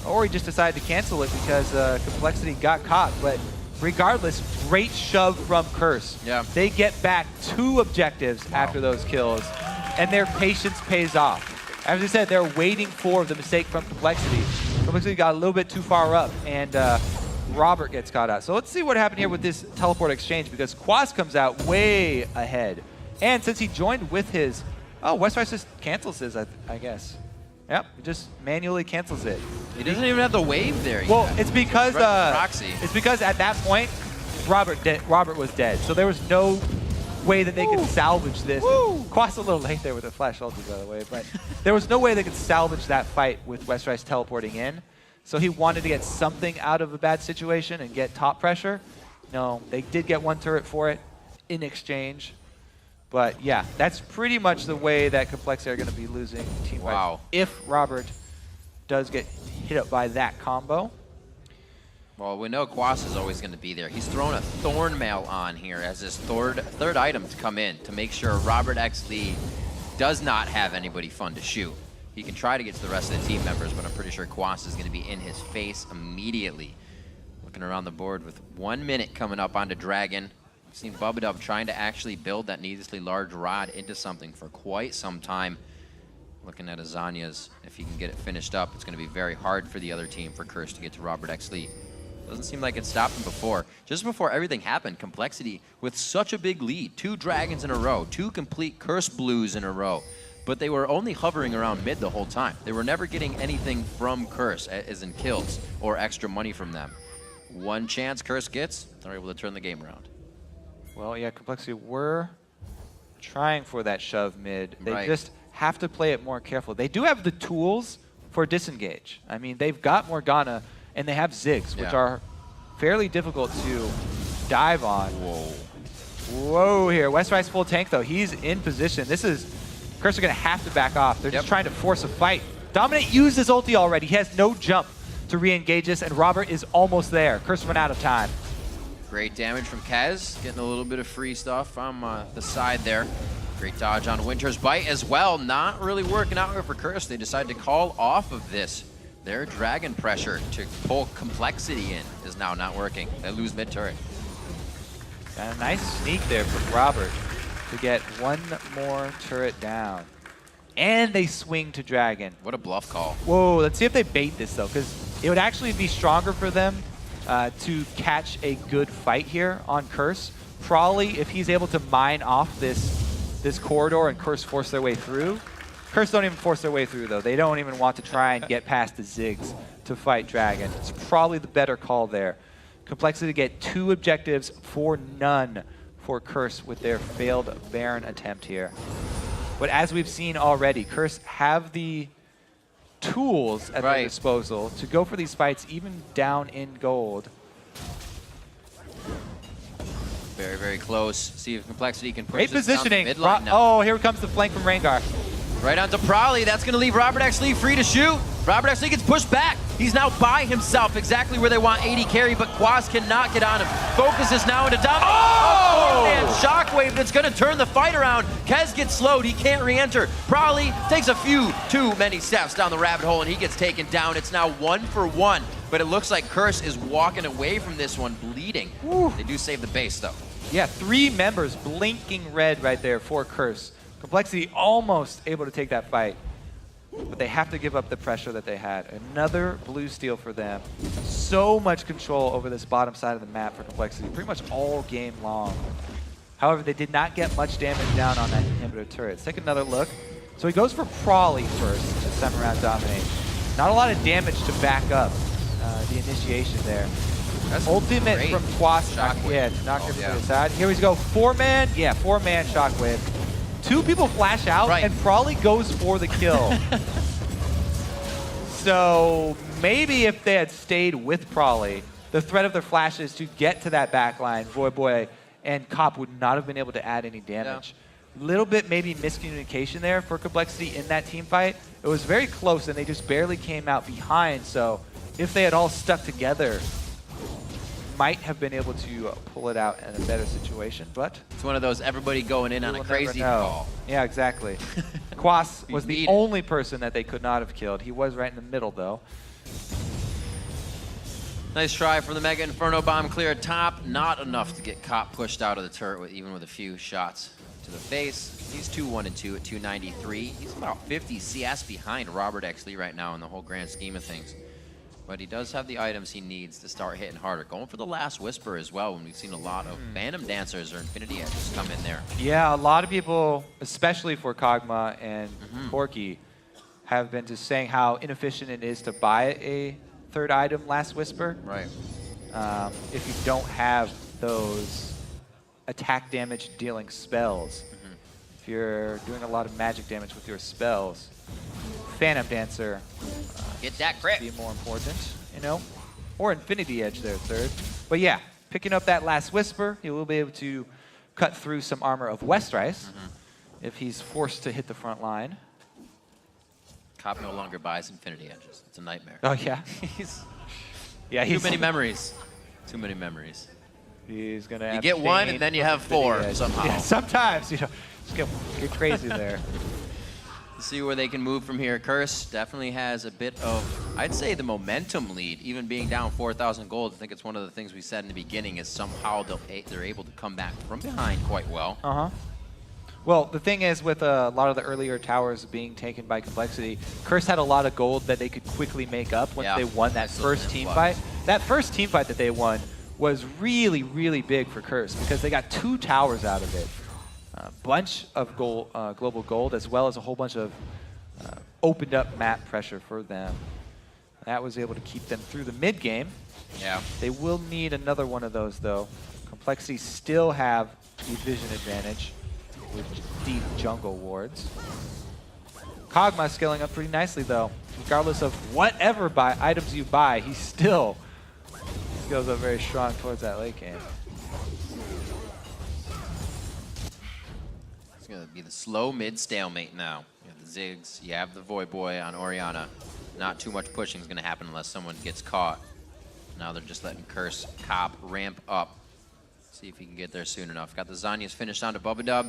or he just decided to cancel it because compLexity got caught. But regardless, great shove from Curse. Yeah. They get back 2 objectives after those kills, and their patience pays off. As I said, they're waiting for the mistake from compLexity. compLexity got a little bit too far up, and Robert gets caught out. So let's see what happened here with this teleport exchange, because Quas comes out way ahead. And since he joined with his, Westrice just cancels his, I guess. Yep, he just manually cancels it. He doesn't even have the wave there yet. Well, it's because at that point, Robert was dead. So there was no way that they could salvage this. Quas a little late there with a flash ulti, by the way, but there was no way they could salvage that fight with Westrice teleporting in. So he wanted to get something out of a bad situation and get top pressure. No, they did get one turret for it in exchange. But yeah, that's pretty much the way that compLexity are going to be losing team fights if Robert does get hit up by that combo. Well, we know Quas is always going to be there. He's thrown a Thorn Mail on here as his third item to come in to make sure Robert X. Lee does not have anybody fun to shoot. He can try to get to the rest of the team members, but I'm pretty sure Quas is going to be in his face immediately. Looking around the board with 1 minute coming up onto Dragon. I've seen Bubba trying to actually build that needlessly large rod into something for quite some time. Looking at Azania's, if he can get it finished up, it's going to be very hard for the other team, for Curse to get to Robert X. Lee. Doesn't seem like it stopped him before. Just before everything happened, compLexity with such a big lead. 2 dragons in a row, 2 complete Curse blues in a row. But they were only hovering around mid the whole time. They were never getting anything from Curse, as in kills or extra money from them. One chance Curse gets, they're able to turn the game around. Well, yeah, compLexity were trying for that shove mid. They just have to play it more careful. They do have the tools for disengage. I mean, they've got Morgana, and they have Ziggs, which are fairly difficult to dive on. Whoa here. Westrice full tank, though. He's in position. This is... Curse are going to have to back off. They're just trying to force a fight. Dominate used his ulti already. He has no jump to re-engage this, and Robert is almost there. Curse went out of time. Great damage from Kez, getting a little bit of free stuff from the side there. Great dodge on Winter's Bite as well. Not really working out here for Curse. They decide to call off of this. Their dragon pressure to pull compLexity in is now not working. They lose mid-turret. Got a nice sneak there from Robert to get one more turret down. And they swing to Dragon. What a bluff call. Whoa, let's see if they bait this, though, because it would actually be stronger for them to catch a good fight here on Curse. Probably if he's able to mine off this corridor and Curse force their way through. Curse don't even force their way through, though. They don't even want to try and get past the Ziggs to fight Dragon. It's probably the better call there. compLexity get 2 objectives for none for Curse with their failed Baron attempt here. But as we've seen already, Curse have the tools at their disposal to go for these fights even down in gold. Very, very close. See if compLexity can push Great this positioning. Down the midline now. Oh, here comes the flank from Rengar. Right onto Prolly. That's going to leave Robert X. Lee free to shoot. Robert X. Lee gets pushed back. He's now by himself, exactly where they want AD carry, but Quas cannot get on him. Focus is now into Dominate. Oh! And Shockwave that's going to turn the fight around. Kez gets slowed. He can't re-enter. Prolly takes a few too many steps down the rabbit hole, and he gets taken down. It's now 1-for-1, but it looks like Curse is walking away from this one bleeding. They do save the base, though. Yeah, 3 members blinking red right there for Curse. compLexity almost able to take that fight, but they have to give up the pressure that they had. Another blue steal for them. So much control over this bottom side of the map for compLexity, pretty much all game long. However, they did not get much damage down on that inhibitor turret. Let's take another look. So he goes for Prolly first this time around Dominate. Not a lot of damage to back up the initiation there. That's ultimate great. From Quas, Shockwave. to knock everybody aside. Here we go, 4-man, 4-man Shockwave. 2 people flash out, and Prolly goes for the kill. So maybe if they had stayed with Prolly, the threat of their flashes to get to that backline, Voyboy and Cop would not have been able to add any damage. Little bit maybe miscommunication there for compLexity in that team fight. It was very close, and they just barely came out behind. So if they had all stuck together, might have been able to pull it out in a better situation, but... It's one of those everybody going in on a crazy call. Yeah, exactly. Quas was the only person that they could not have killed. He was right in the middle, though. Nice try for the Mega Inferno Bomb, clear top. Not enough to get Cop pushed out of the turret, even with a few shots to the face. He's 2-1-2 at 293. He's about 50 CS behind Robert X. Lee right now in the whole grand scheme of things. But he does have the items he needs to start hitting harder. Going for the last Whisper as well, when we've seen a lot of Phantom Dancers or Infinity Edges come in there. Yeah, a lot of people, especially for Kog'Maw and Corki, have been just saying how inefficient it is to buy a 3rd item, Last Whisper. Right. If you don't have those attack damage dealing spells. If you're doing a lot of magic damage with your spells, Phantom Dancer get that crit. Be more important, you know, or Infinity Edge there third. But yeah, picking up that last Whisper, he will be able to cut through some armor of Westrice if he's forced to hit the front line. Cop no longer buys Infinity Edges. It's a nightmare. Oh yeah, he's too many memories. Too many memories. He's gonna. You get one and then you have four somehow. Yeah, sometimes you know, just get crazy there. See where they can move from here. Curse definitely has a bit of, I'd say, the momentum lead. Even being down 4,000 gold, I think it's one of the things we said in the beginning is somehow they're able to come back from behind quite well. Well, the thing is, with a lot of the earlier towers being taken by compLexity, Curse had a lot of gold that they could quickly make up once they won that first team fight. That first team fight that they won was really, really big for Curse because they got 2 towers out of it. A bunch of gold, global gold, as well as a whole bunch of opened up map pressure for them. That was able to keep them through the mid game. Yeah. They will need another one of those though. compLexity still have the vision advantage with deep jungle wards. Kog'Maw scaling up pretty nicely though. Regardless of whatever items you buy, he still scales up very strong towards that late game. It's going to be the slow mid stalemate now. You have the Ziggs, you have the Void Boy on Orianna. Not too much pushing is going to happen unless someone gets caught. Now they're just letting Curse Cop ramp up. See if he can get there soon enough. Got the Zhonya's finished onto Bubba.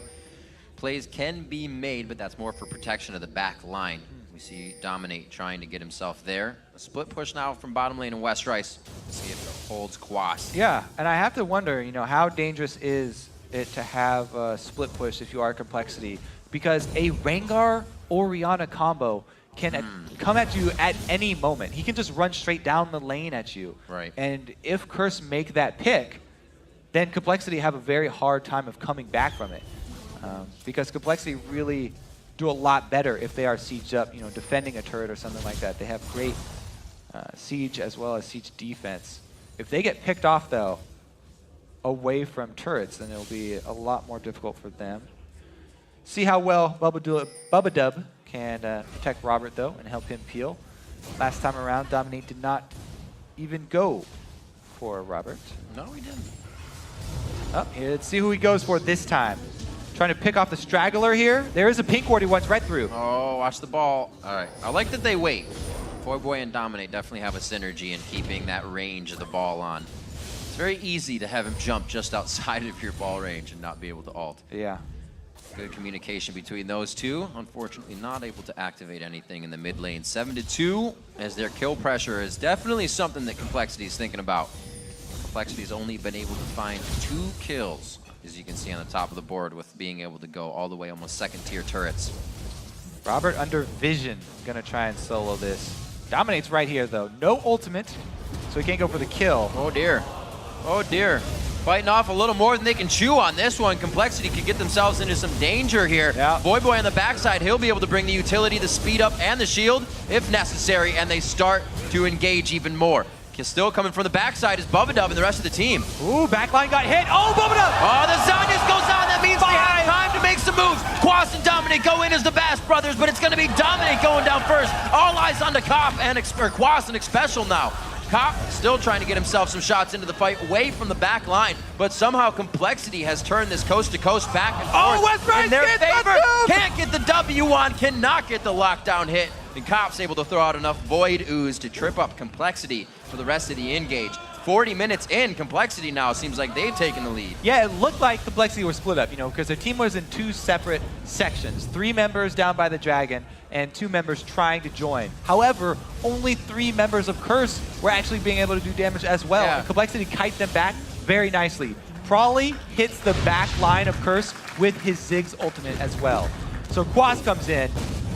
Plays can be made, but that's more for protection of the back line. We see Dominate trying to get himself there. A split push now from bottom lane in Westrice. See if it holds Quas. Yeah, and I have to wonder, you know, how dangerous is it to have a split push if you are compLexity? Because a Rengar Orianna combo can come at you at any moment. He can just run straight down the lane at you. Right. And if Curse make that pick, then compLexity have a very hard time of coming back from it. Because compLexity really do a lot better if they are sieged up, you know, defending a turret or something like that. They have great siege as well as siege defense. If they get picked off, though, away from turrets, then it'll be a lot more difficult for them. See how well Bubba Dub can protect Robert, though, and help him peel. Last time around, Dominate did not even go for Robert. No, he didn't. Oh, let's see who he goes for this time. Trying to pick off the straggler here. There is a pink ward he wants right through. Oh, watch the ball. All right. I like that they wait. Void Boy and Dominate definitely have a synergy in keeping that range of the ball on. It's very easy to have him jump just outside of your ball range and not be able to ult. Yeah. Good communication between those two. Unfortunately, not able to activate anything in the mid lane. 7-2, as their kill pressure is definitely something that compLexity is thinking about. compLexity's only been able to find 2 kills, as you can see on the top of the board, with being able to go all the way almost second-tier turrets. Robert under vision, gonna try and solo this. Dominate's right here though. No ultimate, so he can't go for the kill. Oh dear. Oh dear. Fighting off a little more than they can chew on this one. compLexity could get themselves into some danger here. Yeah. Void Boy on the backside, he'll be able to bring the utility, the speed up, and the shield if necessary, and they start to engage even more. Still coming from the backside is Bubba Dub and the rest of the team. Ooh, backline got hit. Oh, Bubba Dub! Oh, the Zhonya's goes on. That means they have time to make some moves. Quas and Dominate go in as the Bass brothers, but it's going to be Dominate going down first. All eyes on the Cop and Quas and Special now. Cop still trying to get himself some shots into the fight away from the back line, but somehow compLexity has turned this coast-to-coast back and forth in their favor. Can't get the W on, cannot get the lockdown hit, and Cop's able to throw out enough Void Ooze to trip up compLexity for the rest of the engage. 40 minutes in, compLexity now seems like they've taken the lead. Yeah, it looked like compLexity were split up, you know, because their team was in 2 separate sections. 3 members down by the Dragon and 2 members trying to join. However, only 3 members of Curse were actually being able to do damage as well. Yeah. And compLexity kite them back very nicely. Probably hits the back line of Curse with his Ziggs ultimate as well. So Quas comes in.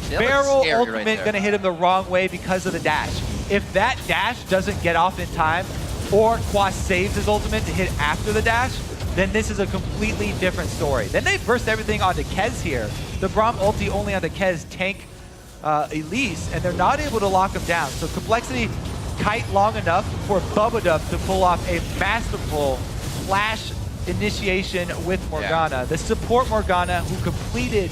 Barrel ultimate gonna hit him the wrong way because of the dash. If that dash doesn't get off in time, or Quas saves his ultimate to hit after the dash, then this is a completely different story. Then they burst everything onto Kez here. The Braum ulti only onto Kez tank Elise, and they're not able to lock him down. So compLexity kite long enough for Bubba Dub to pull off a masterful flash initiation with Morgana. The support Morgana who completed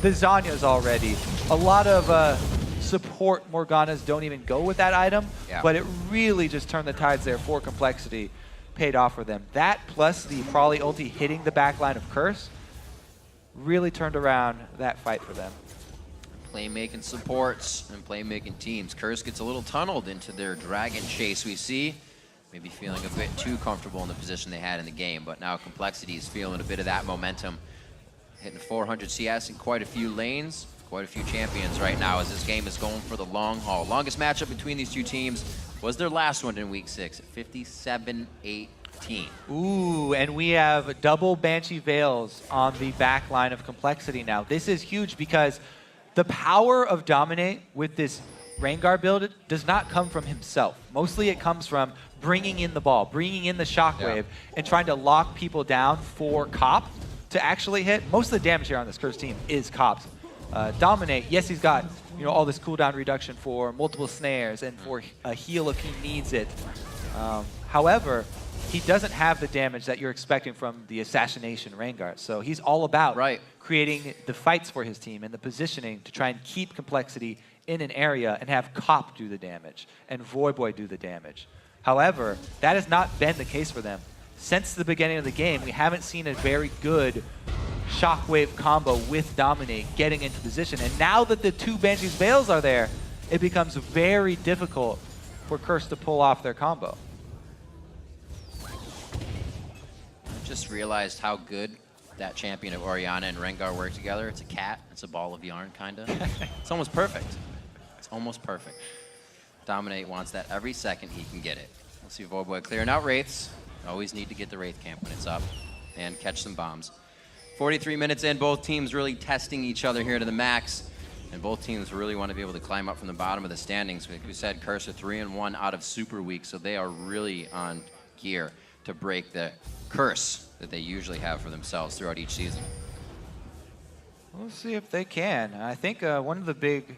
the Zanyas already. A lot of support Morganas don't even go with that item, but it really just turned the tides there for compLexity. Paid off for them. That plus the Probably ulti hitting the backline of Curse really turned around that fight for them. Playmaking supports and playmaking teams. Curse gets a little tunneled into their dragon chase, we see. Maybe feeling a bit too comfortable in the position they had in the game, but now compLexity is feeling a bit of that momentum. Hitting 400 CS in quite a few lanes, quite a few champions right now as this game is going for the long haul. Longest matchup between these two teams was their last one in Week 6 at 57-18. Ooh, and we have double Banshee Veils on the back line of compLexity now. This is huge because the power of Dominate with this Rengar build does not come from himself. Mostly it comes from bringing in the ball, bringing in the shockwave, and trying to lock people down for COP to actually hit. Most of the damage here on this Curse team is COPs. Dominate, yes, he's got all this cooldown reduction for multiple snares and for a heal if he needs it. However, he doesn't have the damage that you're expecting from the Assassination Rengar. So he's all about creating the fights for his team and the positioning to try and keep compLexity in an area and have COP do the damage and Voyboy do the damage. However, that has not been the case for them. Since the beginning of the game, we haven't seen a very good Shockwave combo with Dominate getting into position. And now that the two Banshee's Veils are there, it becomes very difficult for Curse to pull off their combo. I just realized how good that champion of Orianna and Rengar work together. It's a cat, it's a ball of yarn, kinda. It's almost perfect. It's almost perfect. Dominate wants that every second he can get it. Let's see Voyboy clearing out Wraiths. Always need to get the Wraith camp when it's up and catch some bombs. 43 minutes in, both teams really testing each other here to the max. And both teams really want to be able to climb up from the bottom of the standings. Like we said, Curse are 3-1 out of Super Week, so they are really on gear to break the curse that they usually have for themselves throughout each season. We'll see if they can. I think one of the big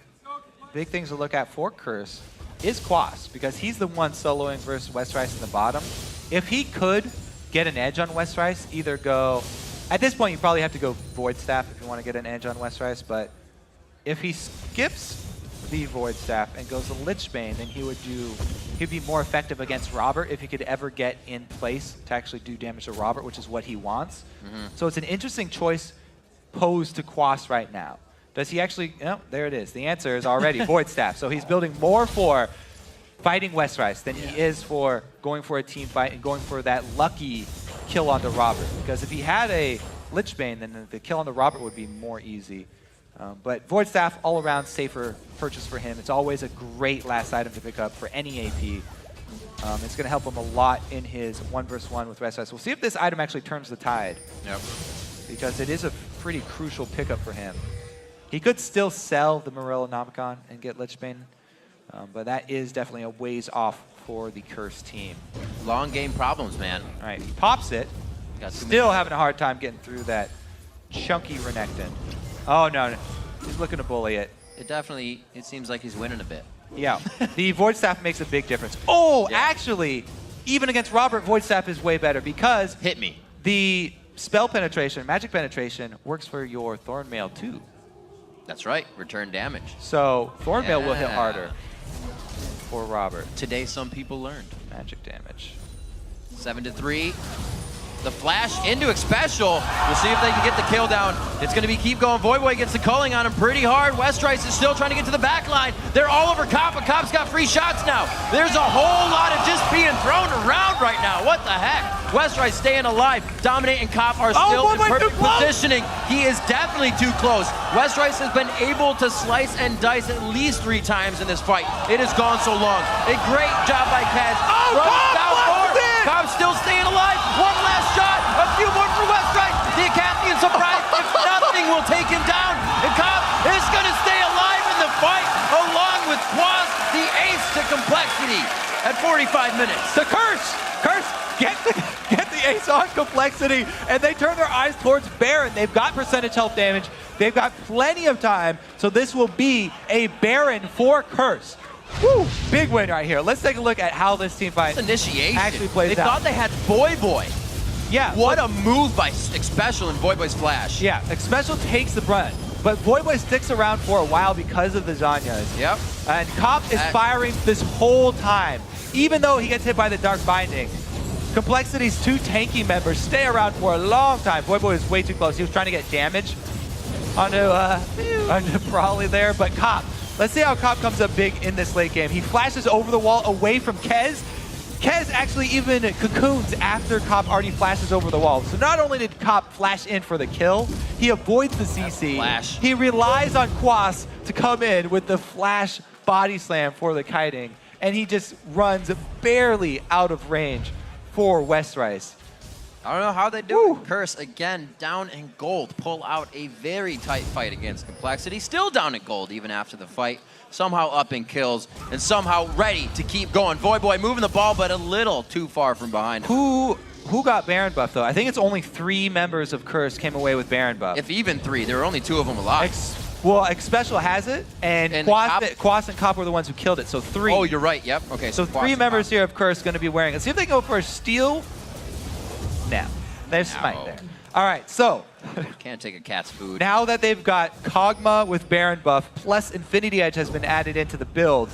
things to look at for Curse is Quas, because he's the one soloing versus Westrice in the bottom. If he could get an edge on Westrice, either go... At this point, you probably have to go Void Staff if you want to get an edge on Westrice, but if he skips the Void Staff and goes to Lichbane, then he'd be more effective against Robert if he could ever get in place to actually do damage to Robert, which is what he wants. So it's an interesting choice posed to Quas right now. Does he actually... No, there it is. The answer is already Void Staff. So he's building more for fighting Westrice than he is for going for a team fight and going for that lucky kill onto Robert. Because if he had a Lichbane, then the kill onto Robert would be more easy. But Void Staff, all around safer purchase for him. It's always a great last item to pick up for any AP. It's going to help him a lot in his 1v1 with Westrice. We'll see if this item actually turns the tide. Because it is a pretty crucial pickup for him. He could still sell the Morellonomicon and get Lichbane, but that is definitely a ways off for the Curse team. Long game problems, man. All right, he pops it. Still having a hard time getting through that chunky Renekton. Oh, no. He's looking to bully it. It seems like he's winning a bit. Yeah. The Void Staff makes a big difference. Oh, actually, even against Robert, Void Staff is way better because... Hit me. The spell penetration, magic penetration, works for your Thornmail too. That's right. Return damage. So Thornmail will hit harder for Robert. Today, some people learned. Magic damage. 7-3. The flash into Xpecial. We'll see if they can get the kill down. It's going to be keep going. Voyboy gets the culling on him pretty hard. Westrice is still trying to get to the back line. They're all over Cop, but Cop's got free shots now. There's a whole lot of just being thrown around right now. What the heck? Westrice staying alive. Dominate and Cop are still in perfect positioning. He is definitely too close. Westrice has been able to slice and dice at least 3 times in this fight. It has gone so long. A great job by Kaz. Cop's still staying alive. One last shot. A few more for Westrice. The Acathian surprise, if nothing, will take him down. And Cop is going to stay alive in the fight, along with Quas, the ace to compLexity at 45 minutes. The Curse! Get the ace on compLexity, and they turn their eyes towards Baron. They've got percentage health damage. They've got plenty of time, so this will be a Baron for Curse. Woo! Big win right here. Let's take a look at how this team fight initiation actually plays out. They thought they had Voyboy. Yeah. What a move by Xpecial and Voidboy's flash. Yeah, Xpecial takes the brunt, but Voidboy sticks around for a while because of the Zhonya's. Yep. And Cop is firing this whole time, even though he gets hit by the Dark Binding. compLexity's 2 tanky members stay around for a long time. Voidboy is way too close. He was trying to get damage onto Brawly there, but Cop. Let's see how Cop comes up big in this late game. He flashes over the wall away from Kez. Kez actually even cocoons after Cop already flashes over the wall. So not only did Cop flash in for the kill, he avoids the CC. Flash. He relies on Quas to come in with the flash body slam for the kiting. And he just runs barely out of range for Westrice. I don't know how they do it. Curse, again, down in gold. Pull out a very tight fight against compLexity. Still down in gold even after the fight. Somehow up in kills and somehow ready to keep going. Voidboy moving the ball, but a little too far from behind him. Who got Baron buff, though? I think it's only 3 members of Curse came away with Baron buff. If even 3. There were only 2 of them alive. Well, Xpecial has it, and Quas and Cop were the ones who killed it, so 3. Oh, you're right. Yep. Okay. So 3 members here of Curse going to be wearing it. See if they go for a steal. No. There's Smite there. All right, so. Can't take a cat's food. Now that they've got Kog'Maw with Baron buff, plus Infinity Edge has been added into the build.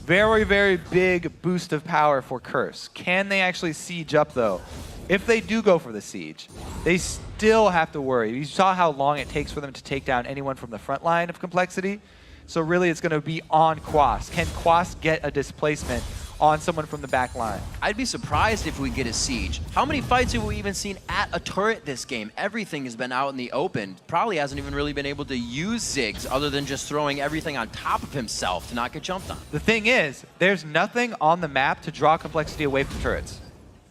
Very, very big boost of power for Curse. Can they actually siege up, though? If they do go for the siege, they still have to worry. You saw how long it takes for them to take down anyone from the front line of compLexity. So really, it's going to be on Quas. Can Quas get a displacement on someone from the back line? I'd be surprised if we get a siege. How many fights have we even seen at a turret this game? Everything has been out in the open. Probably hasn't even really been able to use Ziggs other than just throwing everything on top of himself to not get jumped on. The thing is, there's nothing on the map to draw compLexity away from turrets.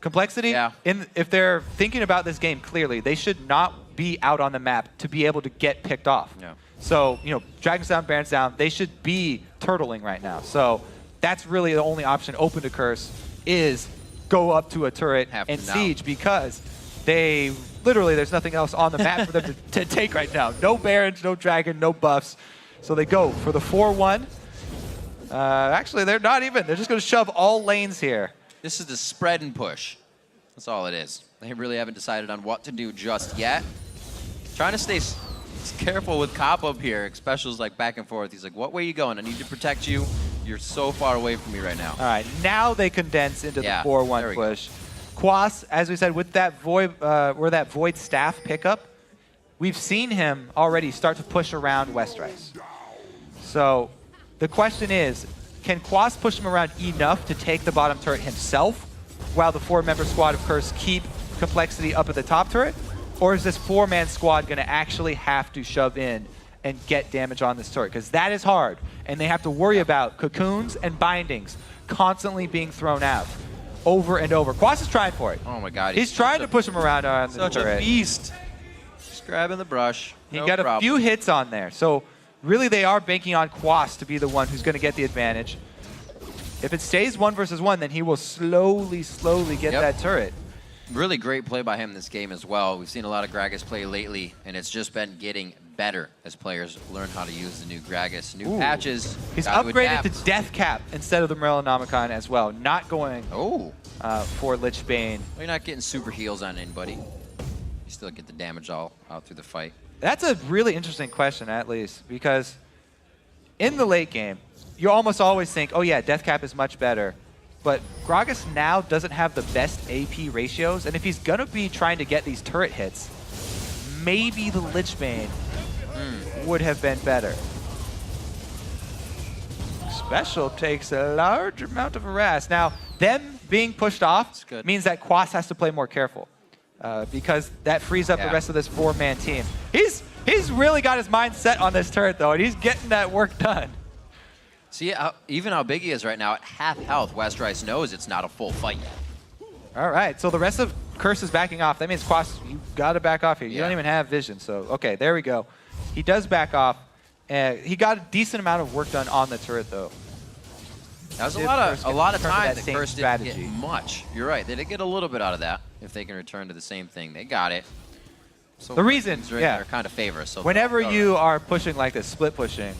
compLexity, if they're thinking about this game clearly, they should not be out on the map to be able to get picked off. Yeah. So, you know, Dragon's down, Baron's down, they should be turtling right now. So that's really the only option open to Curse is go up to a turret and siege because they literally, there's nothing else on the map for them to take right now. No Barons, no Dragon, no buffs. So they go for the 4-1. Actually, they're not even. They're just going to shove all lanes here. This is the spread and push. That's all it is. They really haven't decided on what to do just yet. Trying to stay careful with Cop up here. Xpecial's like back and forth. He's like, what way are you going? I need to protect you. You're so far away from me right now. All right, now they condense into the 4-1 push. Quas, as we said, with that Void staff pickup, we've seen him already start to push around Westrice. So the question is, can Quas push him around enough to take the bottom turret himself while the 4-member squad of Curse keep compLexity up at the top turret? Or is this 4-man squad going to actually have to shove in and get damage on this turret? Because that is hard, and they have to worry about cocoons and bindings constantly being thrown out over and over. Quas is trying for it. Oh my god. He's trying to push him around on the turret. Such a beast. Just grabbing the brush. He got a few hits on there. So really they are banking on Quas to be the one who's going to get the advantage. If it stays 1 versus 1, then he will slowly get that turret. Really great play by him this game as well. We've seen a lot of Gragas play lately, and it's just been getting better as players learn how to use the new Gragas. New patches. He's upgraded to Death Cap instead of the Morellonomicon as well. Not going for Lich Bane. Well, you're not getting super heals on anybody. You still get the damage all out through the fight. That's a really interesting question, at least, because in the late game, you almost always think, oh yeah, Death Cap is much better. But Gragas now doesn't have the best AP ratios, and if he's going to be trying to get these turret hits, maybe the Lich Bane would have been better. Xpecial takes a large amount of harass. Now, them being pushed off means that Quas has to play more careful, because that frees up the rest of this 4-man team. He's really got his mind set on this turret, though, and he's getting that work done. See, even how big he is right now, at half health, Westrice knows it's not a full fight yet. All right, so the rest of Curse is backing off. That means Quas, you got to back off here. You don't even have vision, so okay, there we go. He does back off. He got a decent amount of work done on the turret, though. That was a lot of time that Curse didn't get much. You're right, they did get a little bit out of that. If they can return to the same thing, they got it. So the reason, they're kind of favor. So whenever you are pushing like this, split pushing,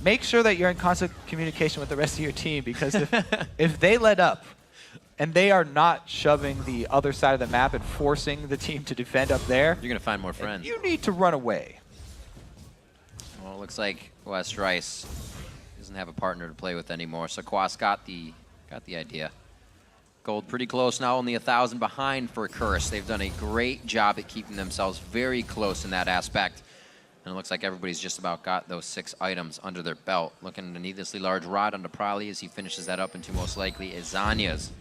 make sure that you're in constant communication with the rest of your team, because if they let up, and they are not shoving the other side of the map and forcing the team to defend up there, you're going to find more friends. And you need to run away. Well, it looks like West Rice doesn't have a partner to play with anymore, so Quas got the idea. Gold pretty close now, only 1,000 behind for Curse. They've done a great job at keeping themselves very close in that aspect. And it looks like everybody's just about got those 6 items under their belt. Looking at a needlessly large rod onto Prolly as he finishes that up into most likely Izania's.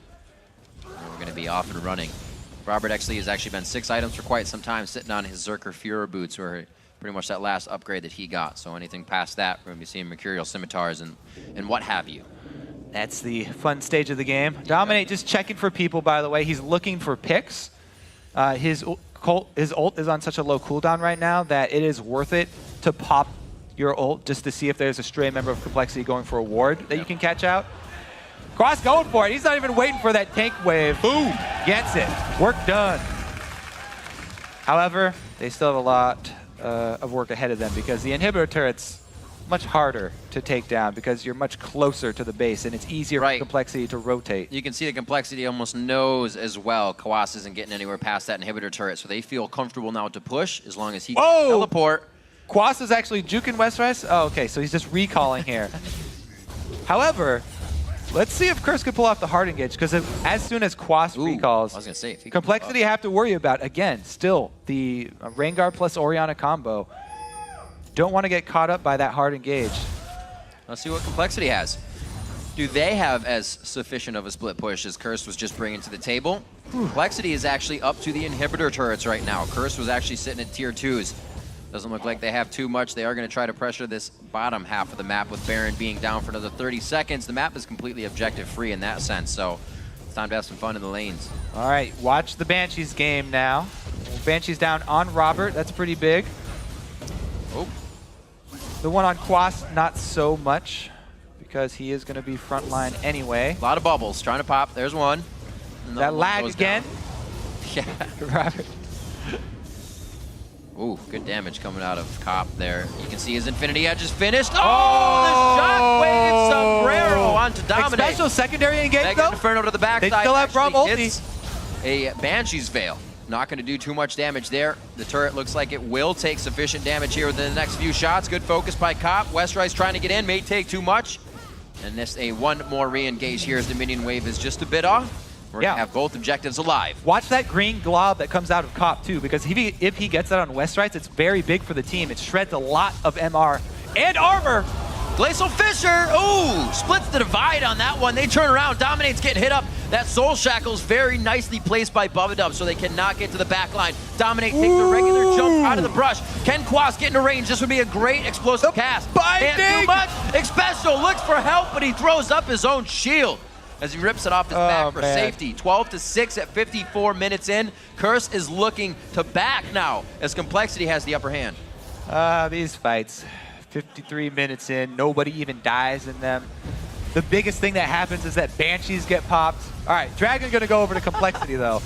And we're going to be off and running. Robert Exley has actually been 6 items for quite some time, sitting on his Zerker Führer boots, where pretty much that last upgrade that he got. So anything past that, we're going to be seeing Mercurial Scimitars and what have you. That's the fun stage of the game. Dominate just checking for people, by the way. He's looking for picks. His ult is on such a low cooldown right now that it is worth it to pop your ult just to see if there's a stray member of complexity going for a ward that you can catch out. Cross going for it. He's not even waiting for that tank wave. Boom! Gets it. Work done. However, they still have a lot of work ahead of them because the inhibitor turret's much harder to take down because you're much closer to the base and it's easier for complexity to rotate. You can see the complexity almost knows as well Kawase isn't getting anywhere past that inhibitor turret, so they feel comfortable now to push as long as he can teleport. Quas is actually juking West Rice? Oh, okay, so he's just recalling here. However, let's see if Curse can pull off the hard engage, because as soon as Quas recalls, I was gonna say, complexity have to worry about, again, still, the Rengar plus Orianna combo. Don't want to get caught up by that hard engage. Let's see what complexity has. Do they have as sufficient of a split push as Curse was just bringing to the table? Complexity is actually up to the inhibitor turrets right now. Curse was actually sitting at tier 2s. Doesn't look like they have too much. They are going to try to pressure this bottom half of the map with Baron being down for another 30 seconds. The map is completely objective free in that sense, so it's time to have some fun in the lanes. All right, watch the Banshees game now. Banshees down on Robert. That's pretty big. Oh. The one on Quas, not so much, because he is going to be frontline anyway. A lot of bubbles trying to pop. There's one. That lag again. Yeah. Robert. Ooh, good damage coming out of Cop there. You can see his Infinity Edge is finished. Oh, the Shockwave Sombrero onto Dominate. Special secondary engage, Mega though. Inferno to the backside. They still have Braum ulti. A Banshee's Veil. Not going to do too much damage there. The turret looks like it will take sufficient damage here within the next few shots. Good focus by Cop. West Rice trying to get in, may take too much. And this one more re-engage here as the minion wave is just a bit off. We're going to have both objectives alive. Watch that green glob that comes out of Cop, too, because if he gets that on West Rice, it's very big for the team. It shreds a lot of MR and armor. Glacial Fissure, ooh, splits the divide on that one. They turn around, Dominate's getting hit up. That Soul Shackle's very nicely placed by Bubba so they cannot get to the back line. Dominate takes a regular jump out of the brush. Can Quas get into range? This would be a great explosive cast. Can't do much. Xpecial looks for help, but he throws up his own shield as he rips it off his back for safety. 12-6 at 54 minutes in. Curse is looking to back now as complexity has the upper hand. These fights. 53 minutes in, nobody even dies in them. The biggest thing that happens is that Banshees get popped. All right, Dragon's gonna go over to complexity though.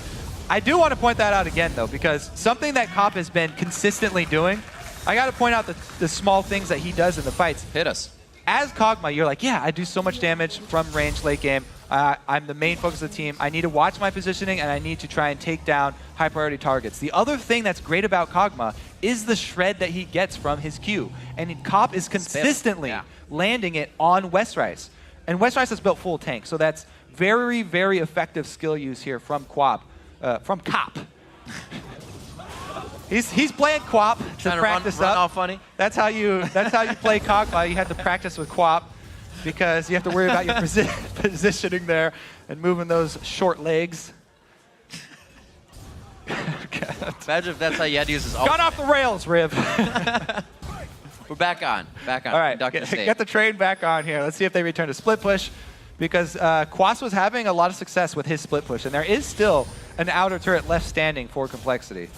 I do want to point that out again though, because something that Cop has been consistently doing, I gotta point out the small things that he does in the fights. Hit us. As Kog'Maw, you're like, yeah, I do so much damage from range late game. I'm the main focus of the team. I need to watch my positioning, and I need to try and take down high-priority targets. The other thing that's great about Kog'Maw is the shred that he gets from his Q. And Cop is consistently landing it on West Rice. And West Rice has built full tank, so that's very, very effective skill use here from Cop. He's playing Quap to practice run up. All funny. That's how you play Kog'Maw. You have to practice with Quap because you have to worry about your positioning there and moving those short legs. Imagine if that's how you had to use his ult. Gone off the rails, Riv. We're back on. Back on. All right, get the train back on here. Let's see if they return to split push, because Quas was having a lot of success with his split push, and there is still an outer turret left standing for complexity.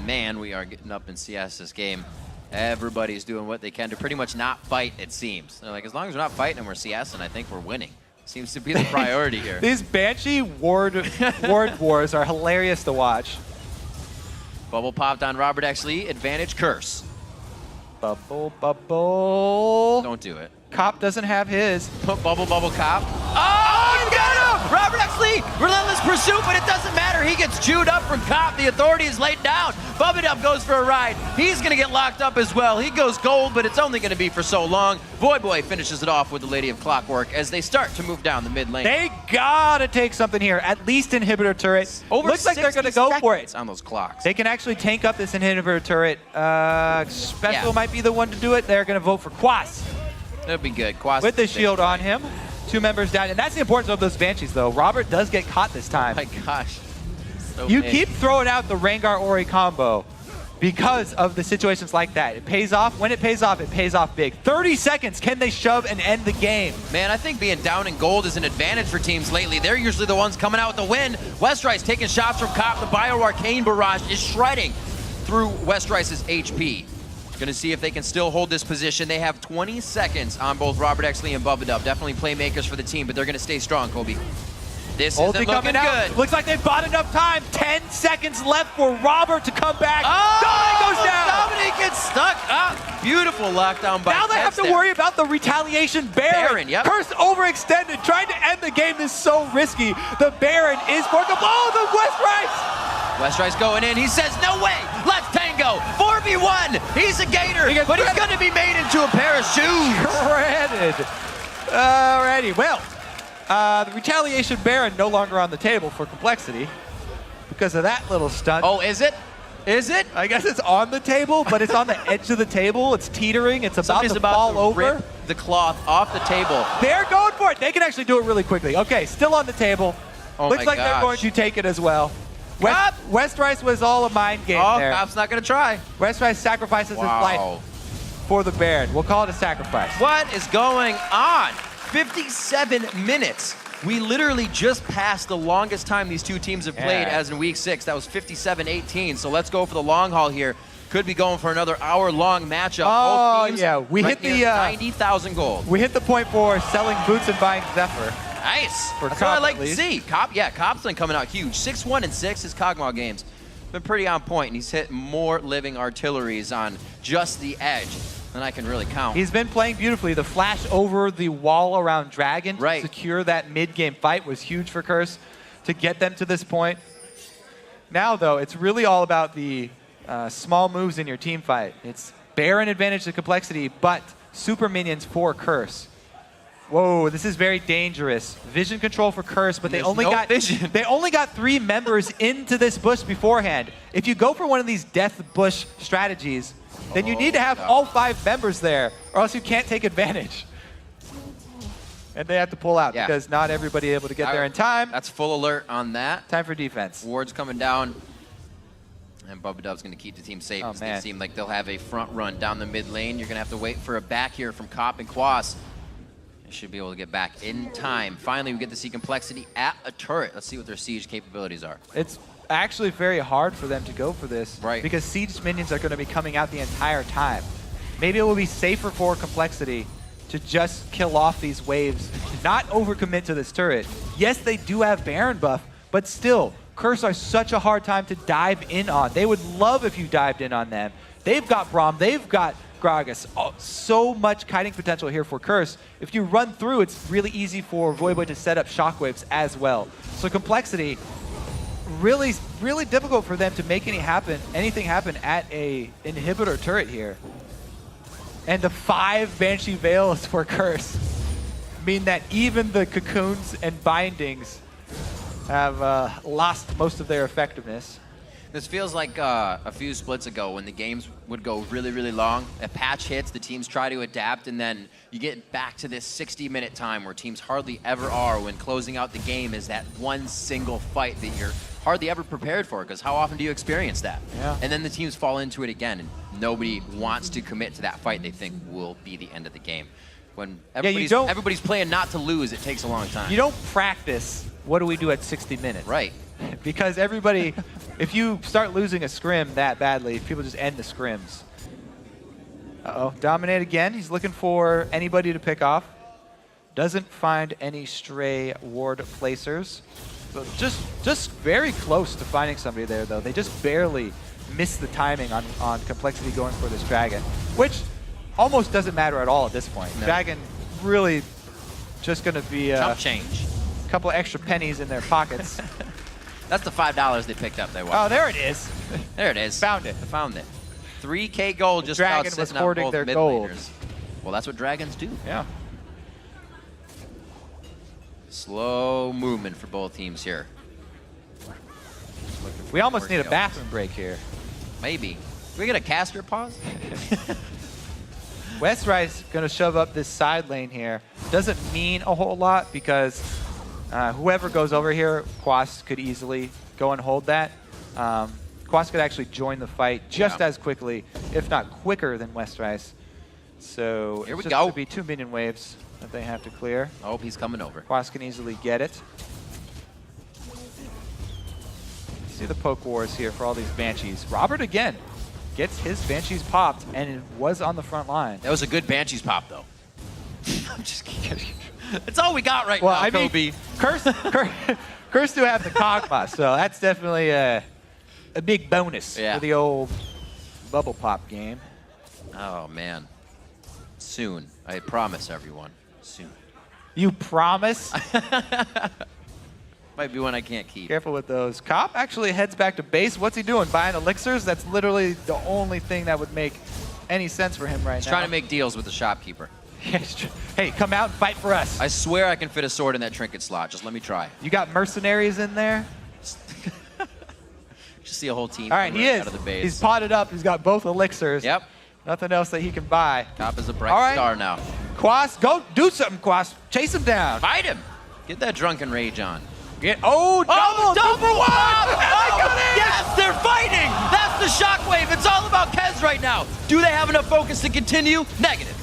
Man, we are getting up in CS this game. Everybody's doing what they can to pretty much not fight, it seems. They're like, as long as we're not fighting and we're CS, and I think we're winning. Seems to be the priority here. These Banshee ward wars are hilarious to watch. Bubble popped on Robert Exley. Advantage Curse. Bubble, bubble. Don't do it. Cop doesn't have his. Bubble Cop. Oh, you got him! Robert Exley, relentless pursuit, but it doesn't matter. He gets chewed up from Cop. The authority is laid down. VODS goes for a ride. He's going to get locked up as well. He goes gold, but it's only going to be for so long. Void finishes it off with the Lady of Clockwork as they start to move down the mid lane. They gotta take something here. At least inhibitor turret. Over Looks like they're going to go for it. On those clocks. They can actually tank up this inhibitor turret. Special might be the one to do it. They're going to vote for Quas. That'd be good. Quas with the shield on him. 2 members down. And that's the importance of those Banshees, though. Robert does get caught this time. My gosh. So you keep throwing out the Rengar Ori combo because of the situations like that. It pays off. When it pays off big. 30 seconds. Can they shove and end the game? Man, I think being down in gold is an advantage for teams lately. They're usually the ones coming out with the win. Westrice taking shots from Cop. The Bio Arcane Barrage is shredding through Westrice's HP. Going to see if they can still hold this position. They have 20 seconds on both Robert Exley and VODS. Definitely playmakers for the team, but they're going to stay strong, Kobe. This isn't looking good. Looks like they've bought enough time. 10 seconds left for Robert to come back. Oh, Dominic goes down. Dominic gets stuck up. Beautiful lockdown by Now they have to worry about the retaliation Baron. Yep. Curse overextended. Trying to end the game is so risky. The Baron is for the blow. The Westrice going in. He says, no way. Let's tango. 4v1. He's a gator, but he's going to be made into a pair of shoes. Shredded. Alrighty. Well, the retaliation Baron no longer on the table for compLexity because of that little stunt. Oh, is it? Is it? I guess it's on the table, but it's on the edge of the table. It's teetering. It's about to fall over. Rip the cloth off the table. They're going for it. They can actually do it really quickly. Okay, still on the table. Oh Looks like they're going to take it as well. Westrice was all a mind game there. Cop's not going to try. Westrice sacrifices his life for the Baron. We'll call it a sacrifice. What is going on? 57 minutes. We literally just passed the longest time these two teams have played as in week 6. That was 57-18. So let's go for the long haul here. Could be going for another hour-long matchup. Oh, both teams yeah. We hit the 90,000 gold. We hit the point for selling boots and buying Zephyr. Nice. For That's Cop, what I like to see. Cop's been coming out huge. 6-1-6 his Kog'Maw games. Been pretty on point, and he's hit more living artilleries on just the edge than I can really count. He's been playing beautifully. The flash over the wall around Dragon to secure that mid-game fight was huge for Curse to get them to this point. Now, though, it's really all about the small moves in your team fight. It's Baron advantage to compLexity, but super minions for Curse. Whoa, this is very dangerous. Vision control for Curse, but they only got 3 members into this bush beforehand. If you go for one of these death bush strategies, then you need to have all 5 members there, or else you can't take advantage. And they have to pull out because not everybody able to get there in time. That's full alert on that. Time for defense. Ward's coming down. And VODS going to keep the team safe. Oh, They seem like they'll have a front run down the mid lane. You're going to have to wait for a back here from Cop and Quas. They should be able to get back in time. Finally, we get to see compLexity at a turret. Let's see what their siege capabilities are. It's actually very hard for them to go for this. Right. Because siege minions are going to be coming out the entire time. Maybe it will be safer for compLexity to just kill off these waves, not overcommit to this turret. Yes, they do have Baron buff, but still, Curse are such a hard time to dive in on. They would love if you dived in on them. They've got Braum, they've got Gragas. Oh, so much kiting potential here for Curse. If you run through, it's really easy for Void to set up shockwaves as well. So compLexity, really, really difficult for them to make anything happen at a inhibitor turret here. And the 5 Banshee Veils for Curse mean that even the cocoons and bindings have lost most of their effectiveness. This feels like a few splits ago when the games would go really, really long. A patch hits, the teams try to adapt, and then you get back to this 60-minute time where teams hardly ever are when closing out the game is that one single fight that you're hardly ever prepared for, because how often do you experience that? Yeah. And then the teams fall into it again, and nobody wants to commit to that fight they think will be the end of the game. When everybody's playing not to lose, it takes a long time. You don't practice, what do we do at 60 minutes? Right. Because everybody, if you start losing a scrim that badly, people just end the scrims. Uh-oh, Dominate again. He's looking for anybody to pick off. Doesn't find any stray ward placers. So just very close to finding somebody there, though. They just barely missed the timing on compLexity going for this dragon, which almost doesn't matter at all at this point. No. Dragon really just going to be chump change. A couple extra pennies in their pockets. That's the $5 they picked up. Oh, there it is. There it is. Found it. I found it. 3K gold just Dragon about was sitting on hoarding both their mid gold. laners. Well, that's what dragons do. Yeah. Slow movement for both teams here. We almost need a bathroom break here. Maybe. Can we get a caster pause? Westrice going to shove up this side lane here. Doesn't mean a whole lot because whoever goes over here, Quas could easily go and hold that. Quas could actually join the fight just as quickly, if not quicker than Westrice. So here we it's go. going to be 2 minion waves that they have to clear. I hope he's coming over. Quas can easily get it. See the poke wars here for all these Banshees. Robert again gets his Banshees popped and it was on the front line. That was a good Banshees pop though. I'm just kidding. That's all we got right now, I mean, Kobe. Curse do have the Kog'Maw, so that's definitely a big bonus for the old bubble pop game. Oh man. Soon. I promise everyone. Soon. You promise? Might be one I can't keep. Careful with those. Cop actually heads back to base. What's he doing? Buying elixirs? That's literally the only thing that would make any sense for him right now. He's trying to make deals with the shopkeeper. Hey, come out and fight for us. I swear I can fit a sword in that trinket slot. Just let me try. You got mercenaries in there? Just see a whole team. All right, he is. Out of the base. He's potted up. He's got both elixirs. Yep. Nothing else that he can buy. Cop is a bright star now. Quas, go do something, Quas. Chase him down. Fight him. Get that drunken rage on. Double one! Yes, they're fighting! That's the shockwave. It's all about Kez right now. Do they have enough focus to continue? Negative.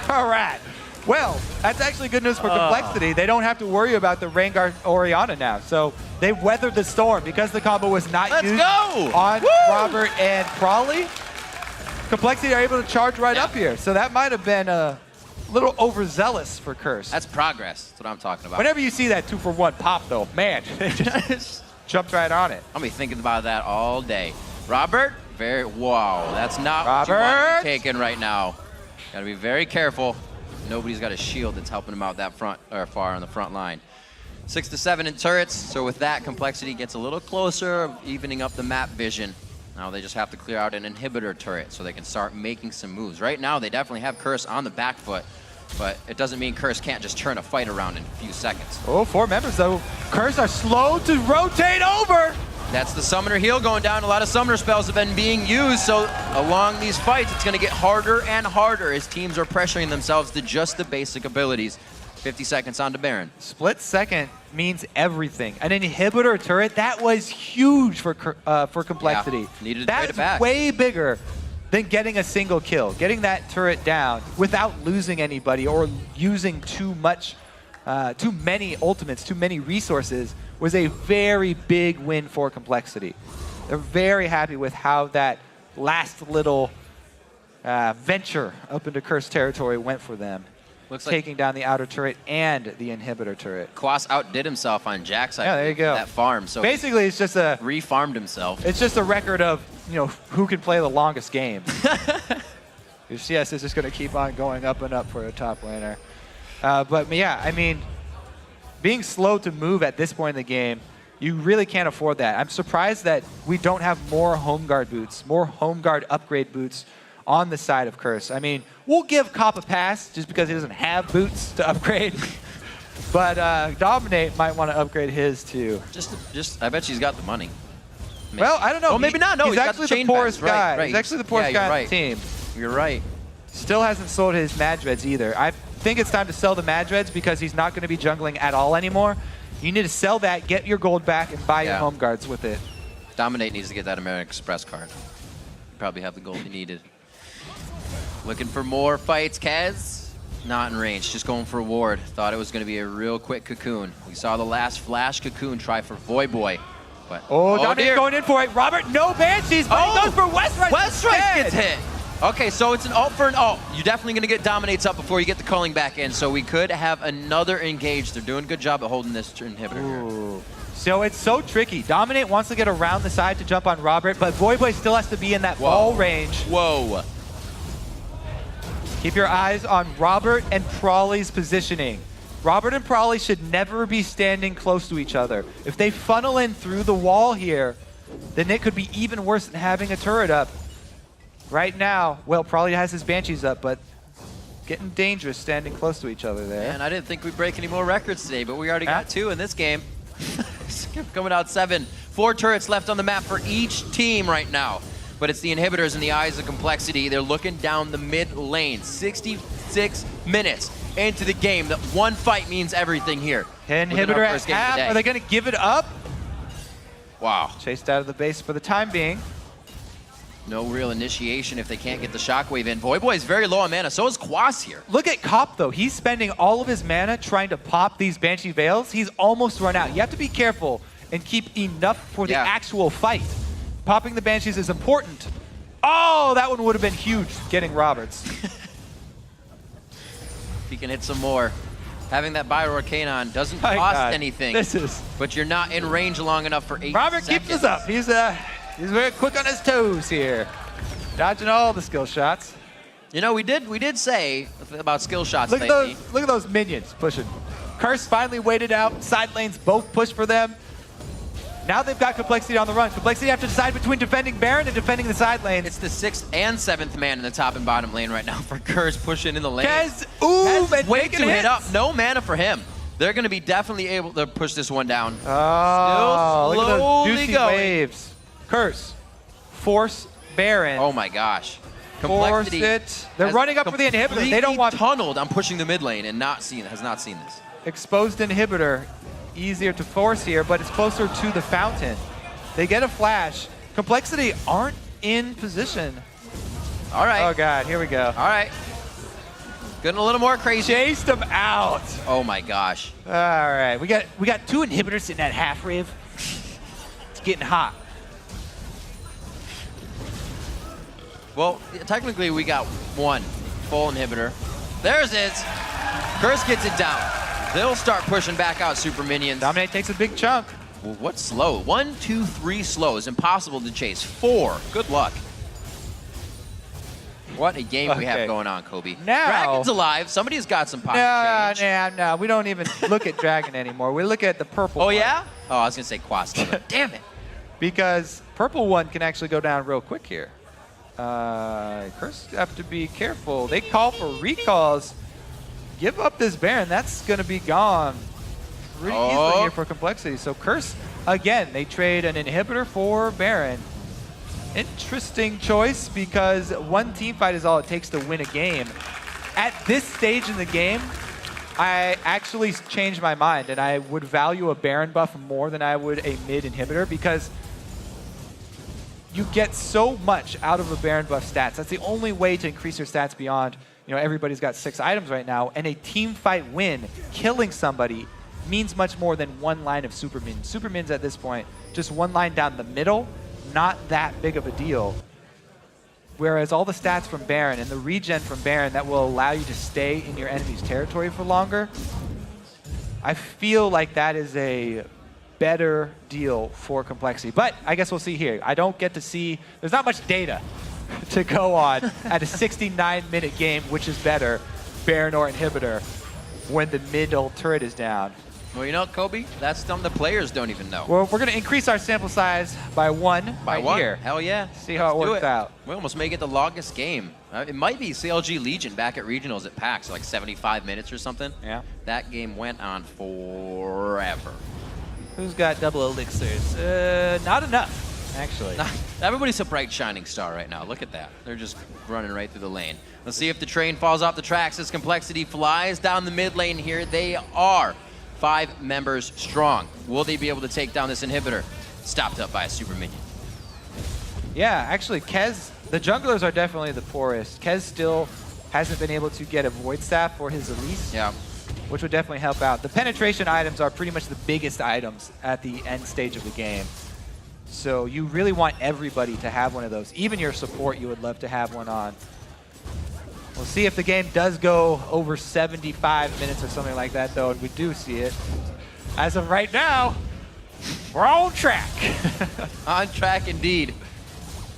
All right. Well, that's actually good news for compLexity. They don't have to worry about the Rengar Orianna now. So they weathered the storm because the combo was not used on Robert and Crawley. compLexity are able to charge right up here. So that might have been a little overzealous for Curse. That's progress. That's what I'm talking about. Whenever you see that 2-for-1 pop, though, man, they just jumped right on it. I'll be thinking about that all day. Robert, wow, that's not what you want to be taking right now. Got to be very careful. Nobody's got a shield that's helping him out that front or far on the front line. 6 to 7 in turrets. So with that, compLexity gets a little closer, evening up the map vision. Now they just have to clear out an inhibitor turret so they can start making some moves. Right now, they definitely have Curse on the back foot, but it doesn't mean Curse can't just turn a fight around in a few seconds. Oh, 4 members, though. Curse are slow to rotate over. That's the summoner heal going down. A lot of summoner spells have been being used, so along these fights, it's going to get harder and harder as teams are pressuring themselves to just the basic abilities. 50 seconds on to Baron. Split second means everything. An inhibitor turret, that was huge for compLexity. Yeah, needed to trade it back. That's way bigger than getting a single kill. Getting that turret down without losing anybody or using too many ultimates, too many resources was a very big win for compLexity. They're very happy with how that last little venture up into Curse territory went for them. Looks taking down the outer turret and the inhibitor turret. Quas outdid himself on Jack's side. Yeah, there you go. That farm. So basically, it's just a refarmed himself. It's just a record of who can play the longest game. Your CS is just going to keep on going up and up for a top laner. But yeah, I mean, being slow to move at this point in the game, you really can't afford that. I'm surprised that we don't have more home guard boots, more home guard upgrade boots on the side of Curse. I mean, we'll give Cop a pass just because he doesn't have boots to upgrade. But Dominate might want to upgrade his too. Just, I bet she's got the money. Maybe. Well, I don't know. Well, maybe not. No, he's actually the poorest guy. He's actually the poorest guy on the team. You're right. Still hasn't sold his Madreds either. I think it's time to sell the Madreds because he's not going to be jungling at all anymore. You need to sell that, get your gold back, and buy your home guards with it. Dominate needs to get that American Express card. Probably have the gold he needed. Looking for more fights, Kez. Not in range, just going for a ward. Thought it was going to be a real quick cocoon. We saw the last flash cocoon try for Voyboy. But Dominate's going in for it. Robert, no Banshees, but he goes for Westrice. Westrice gets hit. Okay, so it's an ult for an ult. You're definitely going to get Dominates up before you get the culling back in, so we could have another engage. They're doing a good job at holding this inhibitor here. So it's so tricky. Dominate wants to get around the side to jump on Robert, but Voyboy still has to be in that ball range. Whoa. Keep your eyes on Robert and Prawley's positioning. Robert and Prawley should never be standing close to each other. If they funnel in through the wall here, then it could be even worse than having a turret up. Right now, well, Prawley has his Banshees up, but getting dangerous standing close to each other there. Man, I didn't think we'd break any more records today, but we already got 2 in this game. Coming out 7. 4 turrets left on the map for each team right now. But it's the inhibitors in the eyes of complexity. They're looking down the mid lane. 66 minutes into the game. That one fight means everything here. Inhibitor at half. Are they going to give it up? Wow. Chased out of the base for the time being. No real initiation if they can't get the shockwave in. Voyboy is very low on mana. So is Quas here. Look at Cop, though. He's spending all of his mana trying to pop these Banshee Veils. He's almost run out. You have to be careful and keep enough for the actual fight. Popping the Banshees is important. Oh, that one would have been huge, getting Roberts. He can hit some more. Having that Bioarcane on doesn't cost anything. But you're not in range long enough for 8 Robert seconds. keeps us up. He's very quick on his toes here. Dodging all the skill shots. You know, we did say about skill shots look lately. Look at those minions pushing. Curse finally waited out. Side lanes both push for them. Now they've got complexity on the run. Complexity have to decide between defending Baron and defending the side lane. It's the 6th and 7th man in the top and bottom lane right now for Curse pushing in the lane. Kez, way to hit up. No mana for him. They're going to be definitely able to push this one down. Oh, still look at those juicy going. waves. Curse, force Baron. Oh my gosh. Force it. They're running up for the inhibitor. They don't want tunneled. I'm pushing the mid lane and has not seen this. Exposed inhibitor. Easier to force here, but it's closer to the fountain. They get a flash. Complexity aren't in position. All right. Oh God, here we go. All right. Getting a little more crazy. Chased them out. Oh my gosh. All right, we got 2 inhibitors in that half riv. It's getting hot. Well, technically we got 1 full inhibitor. There's it. Curse gets it down. They'll start pushing back out super minions. Dominate takes a big chunk. Well, what's slow? 1, 2, 3 slow is impossible to chase. 4, good luck. What a game we have going on, Kobe. Now, Dragon's alive. Somebody's got some pocket change. No. We don't even look at Dragon anymore. We look at the purple one. Yeah? Oh, I was going to say Quas. Damn it. Because purple one can actually go down real quick here. Curse have to be careful. They call for recalls. Give up this Baron. That's going to be gone pretty easily here for complexity. So Curse, again, they trade an inhibitor for Baron. Interesting choice because one team fight is all it takes to win a game. At this stage in the game, I actually changed my mind and I would value a Baron buff more than I would a mid inhibitor because you get so much out of a Baron buff stats. That's the only way to increase your stats beyond, everybody's got 6 items right now, and a team fight win, killing somebody, means much more than 1 line of super minions. Super minions at this point, just 1 line down the middle, not that big of a deal. Whereas all the stats from Baron and the regen from Baron that will allow you to stay in your enemy's territory for longer, I feel like that is a better deal for complexity. But I guess we'll see here. I don't get to see, there's not much data to go on at a 69-minute game, which is better, Baron or inhibitor, when the middle turret is down. Well, Kobe, that's something the players don't even know. Well, we're going to increase our sample size by 1 by 1 here. Hell yeah. See how it works out. We almost may get the longest game. It might be CLG Legion back at regionals at PAX, like 75 minutes or something. Yeah. That game went on forever. Who's got double elixirs? Not enough, actually. Everybody's a bright shining star right now. Look at that. They're just running right through the lane. Let's see if the train falls off the tracks as complexity flies down the mid lane here. They are 5 members strong. Will they be able to take down this inhibitor? Stopped up by a super minion. Yeah, actually, Kez, the junglers are definitely the poorest. Kez still hasn't been able to get a Void Staff for his Elise. Yeah. Which would definitely help out. The penetration items are pretty much the biggest items at the end stage of the game. So you really want everybody to have one of those. Even your support, you would love to have one on. We'll see if the game does go over 75 minutes or something like that, though, and we do see it. As of right now, We're on track. On track indeed.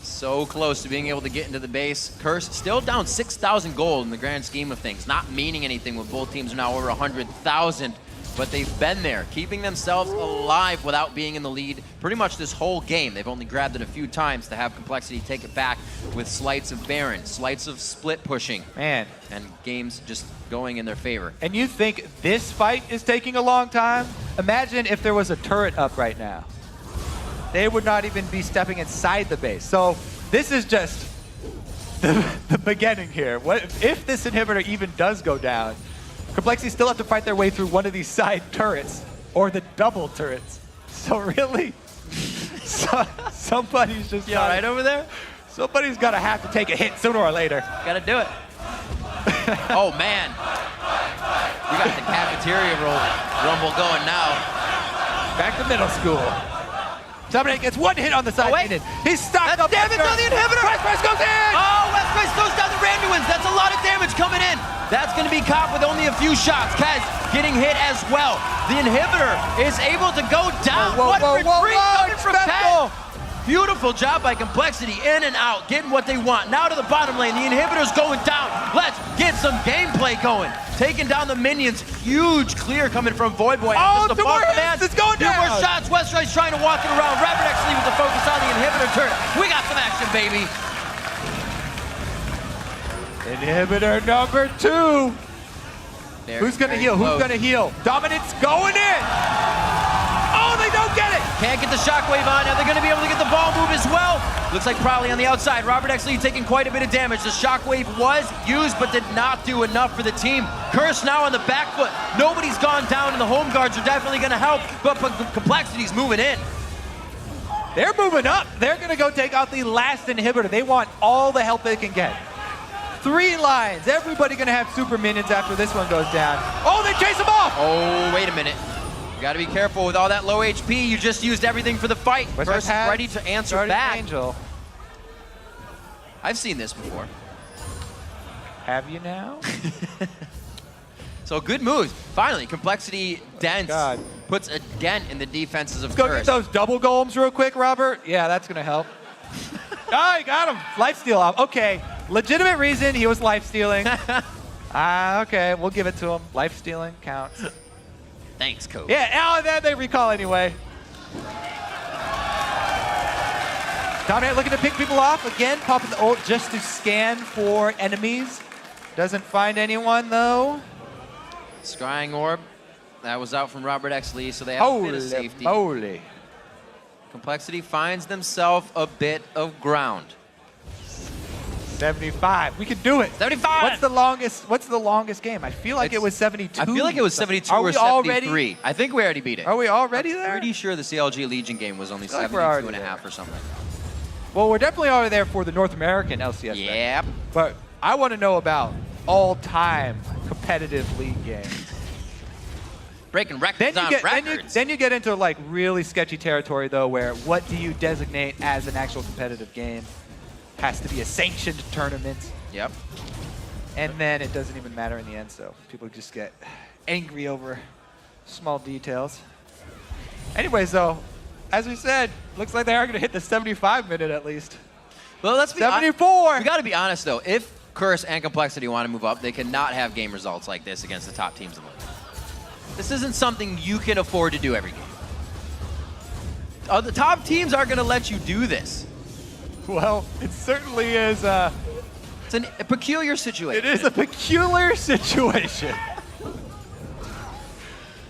So close to being able to get into the base. Curse still down 6,000 gold in the grand scheme of things. Not meaning anything when both teams are now over 100,000. But they've been there, keeping themselves alive without being in the lead pretty much this whole game. They've only grabbed it a few times to have compLexity take it back with slights of Baron, slights of split pushing. Man. And games just going in their favor. And you think this fight is taking a long time? Imagine if there was a turret up right now. They would not even be stepping inside the base. So this is just the beginning here. What if this inhibitor even does go down? compLexity still have to fight their way through one of these side turrets or the double turrets. So really, somebody's just right over there. Somebody's gonna have to take a hit sooner or later. Gotta do it. Oh man, we got the cafeteria rumble going now. Back to middle school. Dominic gets one hit on the side. He's stocked up. Damage on the inhibitor. West goes in. Oh, West throws down the Randuins. That's a lot of damage coming in. That's going to be caught with only a few shots. Kaz getting hit as well. The inhibitor is able to go down. What retreat coming from Kaz. Beautiful job by compLexity, in and out, getting what they want. Now to the bottom lane, the inhibitor's going down. Let's get some gameplay going. Taking down the minions, huge clear coming from Voidboy. Oh, two more hits, it's going down. 2 more shots, Westride's trying to walk it around. RapidXLee with the focus on the inhibitor turret. We got some action, baby. Inhibitor number 2. Who's gonna heal? Close. Who's gonna heal? Dominant's going in. Oh, they don't get it. Can't get the shockwave on. Now they're going to be able to get the ball move as well. Looks like probably on the outside. RapidXLee taking quite a bit of damage. The shockwave was used, but did not do enough for the team. Curse now on the back foot. Nobody's gone down, and the home guards are definitely going to help, but compLexity's moving in. They're moving up. They're going to go take out the last inhibitor. They want all the help they can get. 3 lines. Everybody going to have super minions after this one goes down. Oh, they chase them off. Oh, wait a minute. You got to be careful with all that low HP. You just used everything for the fight. Curse is ready to answer back. Angel. I've seen this before. Have you now? So good moves. Finally, compLexity dents. Puts a dent in the defenses of Let's go Curse. get those double golems real quick, Robert. Yeah, that's going to help. Oh, he got him. Lifesteal off. Okay, legitimate reason he was lifestealing. Okay, we'll give it to him. Lifestealing counts. Thanks, coach. Yeah, and then they recall anyway. Dominant looking to pick people off. Again, popping the ult just to scan for enemies. Doesn't find anyone, though. Scrying Orb. That was out from RapidXLee, so they have a bit of safety. Holy. compLexity finds themselves a bit of ground. 75. We can do it. 75. What's the longest game? I feel like it was 72. I feel like it was 72 or 73. I think we already beat it. Are we already there? I'm pretty sure the CLG Legion game was only 72 and a half or something. Well, we're definitely already there for the North American LCS. Yep. But I want to know about all-time competitive league games. Breaking records on records. Then you get into like really sketchy territory though, where what do you designate as an actual competitive game? Has to be a sanctioned tournament. Yep. And then it doesn't even matter in the end, so people just get angry over small details. Anyways, though, as we said, looks like they are going to hit the 75 minute at least. Well, let's be 74. We got to be honest though. If Curse and compLexity want to move up, they cannot have game results like this against the top teams in the league. This isn't something you can afford to do every game. The top teams aren't going to let you do this. Well, it certainly is. It's a peculiar situation. It is a peculiar situation.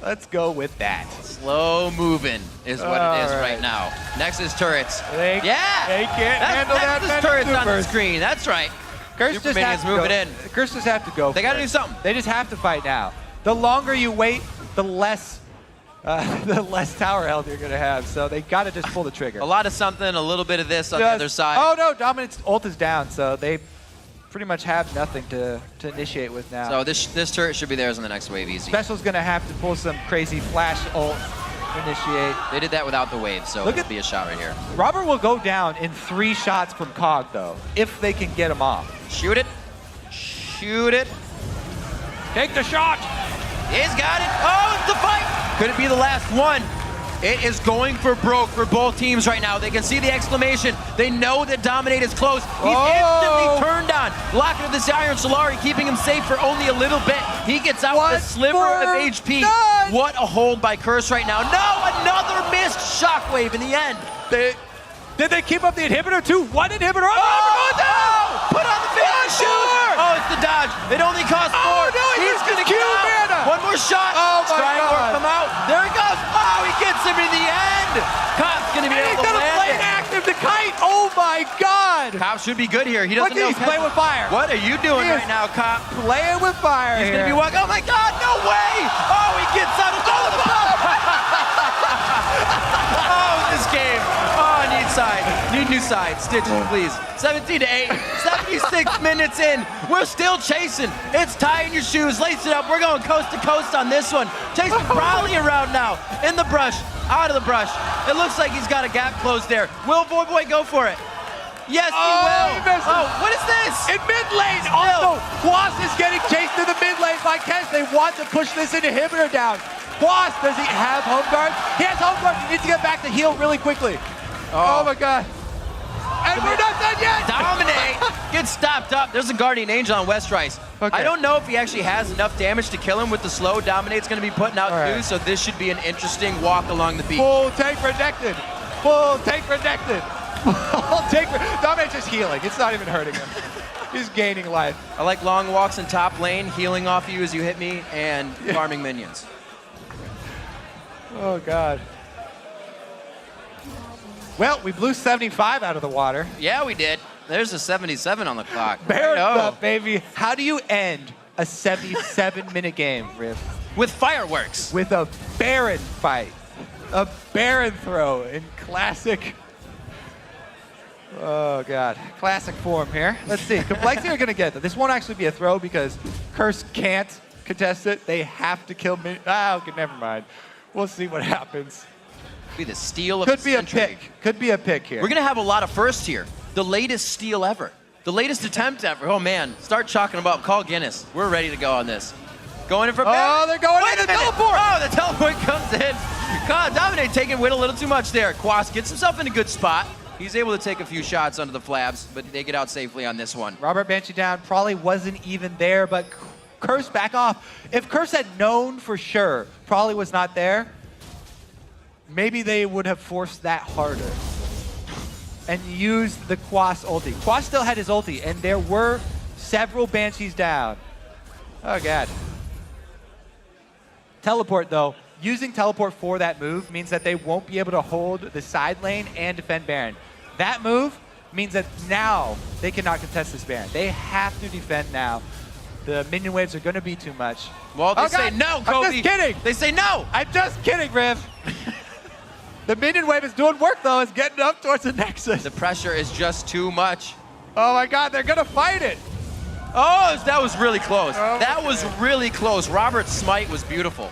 Let's go with that. Slow moving is what it is right now. Nexus turrets. They can't handle that. Nexus turrets on the screen. That's right. Curse just have to moving in. Curse just have to go. They got to do something. They just have to fight now. The longer you wait, the less tower health you're going to have. So they got to just pull the trigger. A lot of something, a little bit of this on the other side. Oh, no. Dominant's ult is down, so they pretty much have nothing to initiate with now. So this turret should be theirs on the next wave easy. Special's going to have to pull some crazy flash ult to initiate. They did that without the wave, so it'll be a shot right here. Robert will go down in 3 shots from COG, though, if they can get him off. Shoot it. Shoot it. Take the shot. He's got it. Oh, it's the fight. Could it be the last one? It is going for broke for both teams right now. They can see the exclamation. They know that Dominate is close. He's instantly turned on. Blocking of this Iron Solari, keeping him safe for only a little bit. He gets out with a sliver of HP. None. What a hold by Curse right now. No, another missed Shockwave in the end. Did they keep up the inhibitor too? One inhibitor. Put on the finish shoes. Oh, it's the dodge. It only costs 4. No, he's going to get out. One more shot. Oh, my Try and work God. him out. There he goes. Oh, he gets him in the end. Cop's going to be able to land play it. active to kite. Oh my God. Cop should be good here. He doesn't know. He's playing with fire. What are you doing right now, Cop? Playing with fire. He's going to be walking. Oh my God, no way. Oh, he gets out of the Oh, this game. Oh, I need side. Need new side. Stitches, please. 17-8. 76 minutes in. We're still chasing. It's tying your shoes. Lace it up. We're going coast to coast on this one. Chasing Brawley around now. In the brush. Out of the brush. It looks like he's got a gap closed there. Will Boy go for it? Yes, he will. He misses. Oh, what is this? In mid lane, also, Quas is getting chased in the mid lane by Kes. They want to push this inhibitor down. Quas, does he have home guard? He has home guard. He needs to get back to heal really quickly. Oh my God. And we're not done yet. Dominate. Gets stopped up. There's a Guardian Angel on West Rice. Okay. I don't know if he actually has enough damage to kill him with the slow. Dominate's going to be putting out too, so this should be an interesting walk along the beach. Full tank protected. Full tank protected. Full tank. Dominate's just healing. It's not even hurting him. He's gaining life. I like long walks in top lane, healing off you as you hit me, and farming minions. Oh God. Well, we blew 75 out of the water. Yeah, we did. There's a 77 on the clock. Baron's up, baby. How do you end a 77-minute game, Riff? With fireworks. With a Baron fight. A Baron throw in classic. Oh, God. Classic form here. Let's see. compLexity are going to get that. This won't actually be a throw because Curse can't contest it. They have to kill me. Okay, never mind. We'll see what happens. Be the steal of Could the be a century. pick. Could be a pick here. We're going to have a lot of firsts here. The latest steal ever. The latest attempt ever. Oh, man. Start chalking them up. Call Guinness. We're ready to go on this. Going in for Oh, they're going in the teleport. Oh, the teleport comes in. God, Dominate taking Whit a little too much there. Quas gets himself in a good spot. He's able to take a few shots under the flabs, but they get out safely on this one. Robert Banshee down. Probably wasn't even there, but Curse back off. If Curse had known for sure Probably was not there, maybe they would have forced that harder and used the Quas ulti. Quas still had his ulti, and there were several Banshees down. Oh, God. Teleport, though. Using teleport for that move means that they won't be able to hold the side lane and defend Baron. That move means that now they cannot contest this Baron. They have to defend now. The minion waves are going to be too much. Well, they say no, Kobe. I'm just kidding. They say no. I'm just kidding, Riv. The minion wave is doing work, though. It's getting up towards the Nexus. The pressure is just too much. Oh, my God. They're going to fight it. Oh, that was really close. Oh, that was really close. Robert's smite was beautiful.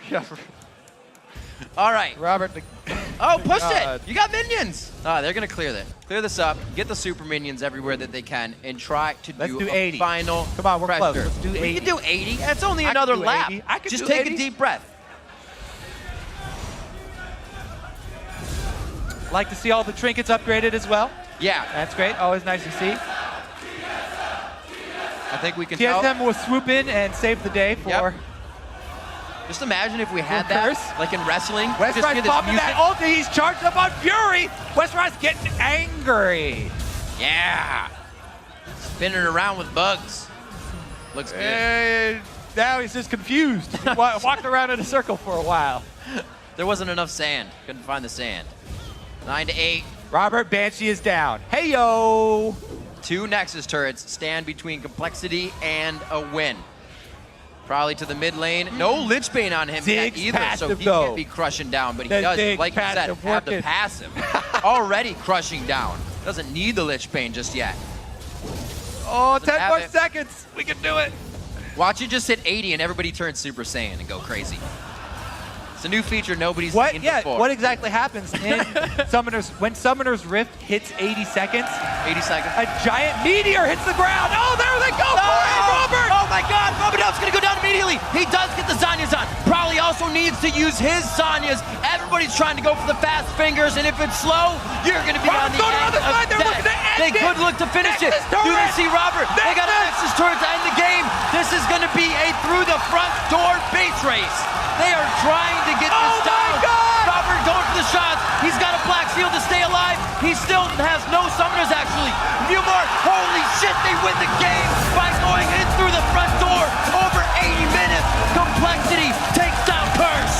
Yeah. All right. Robert. Oh, pushed it. You got minions. Ah, they're going to clear that. Clear this up. Get the super minions everywhere that they can and try to do 80. a final Come on, we're pressure. close. Let's do 80. We can do 80. That's only I can another do lap. 80. I can Just do take 80. a deep breath. Like to see all the trinkets upgraded as well. Yeah. That's great. Always nice to see. I think we can tell. TSM will swoop in and save the day for... Yep. Just imagine if we had that, Curse. like in wrestling. West just Rice hear this popping music. that ulti. He's charged up on Fury. West Rice getting angry. Yeah. Spinning around with bugs. Looks good. And now he's just confused. Walked around in a circle for a while. There wasn't enough sand. Couldn't find the sand. 9-8. Robert Banshee is down. Hey, yo. 2 Nexus turrets stand between compLexity and a win. Probably to the mid lane. No Lich Bane on him yet Ziggs either, so passive, he though. can't be crushing down. But he The does, Ziggs like you said, passive have the working. passive. Already crushing down. Doesn't need the Lich Bane just yet. Oh, Doesn't 10 have more it. seconds. We can do it. Watch it just hit 80 and everybody turns Super Saiyan and go crazy. It's a new feature nobody's What? seen Yeah. before. What exactly happens in Summoner's when Summoner's Rift hits 80 seconds? 80 seconds. A giant meteor hits the ground. Oh, there they go for it, Robert! Oh my God, Robert Elf's gonna go down immediately. He does get the Zanyas on. Probably also needs to to use his Sonyas. Everybody's trying to go for the fast fingers, and if it's slow, you're going to be on the end of death. They could look to finish it. Do they see Robert? They got a Nexus turret to end the game. This is going to be a through the front door base race. They are trying to get this down. Robert going for the shots. He's got a black shield to stay alive. He still has no summoners, actually. Few more. Holy shit, they win the game by going in through the front door. Over 80 minutes. compLexity takes down Curse.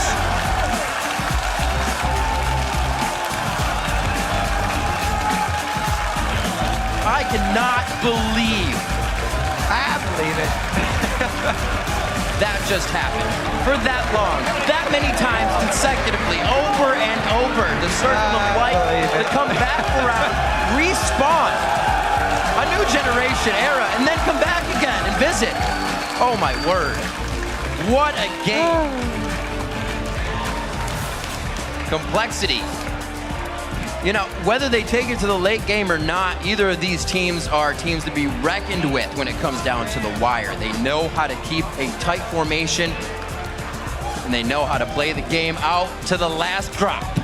I cannot believe. I believe it. That just happened for that long, that many times consecutively, over and over. The circle of light to come back around, respawn, a new generation era, and then come back again and visit. Oh my word. What a game. compLexity. You know, whether they take it to the late game or not, either of these teams are teams to be reckoned with when it comes down to the wire. They know how to keep a tight formation, and they know how to play the game out to the last drop.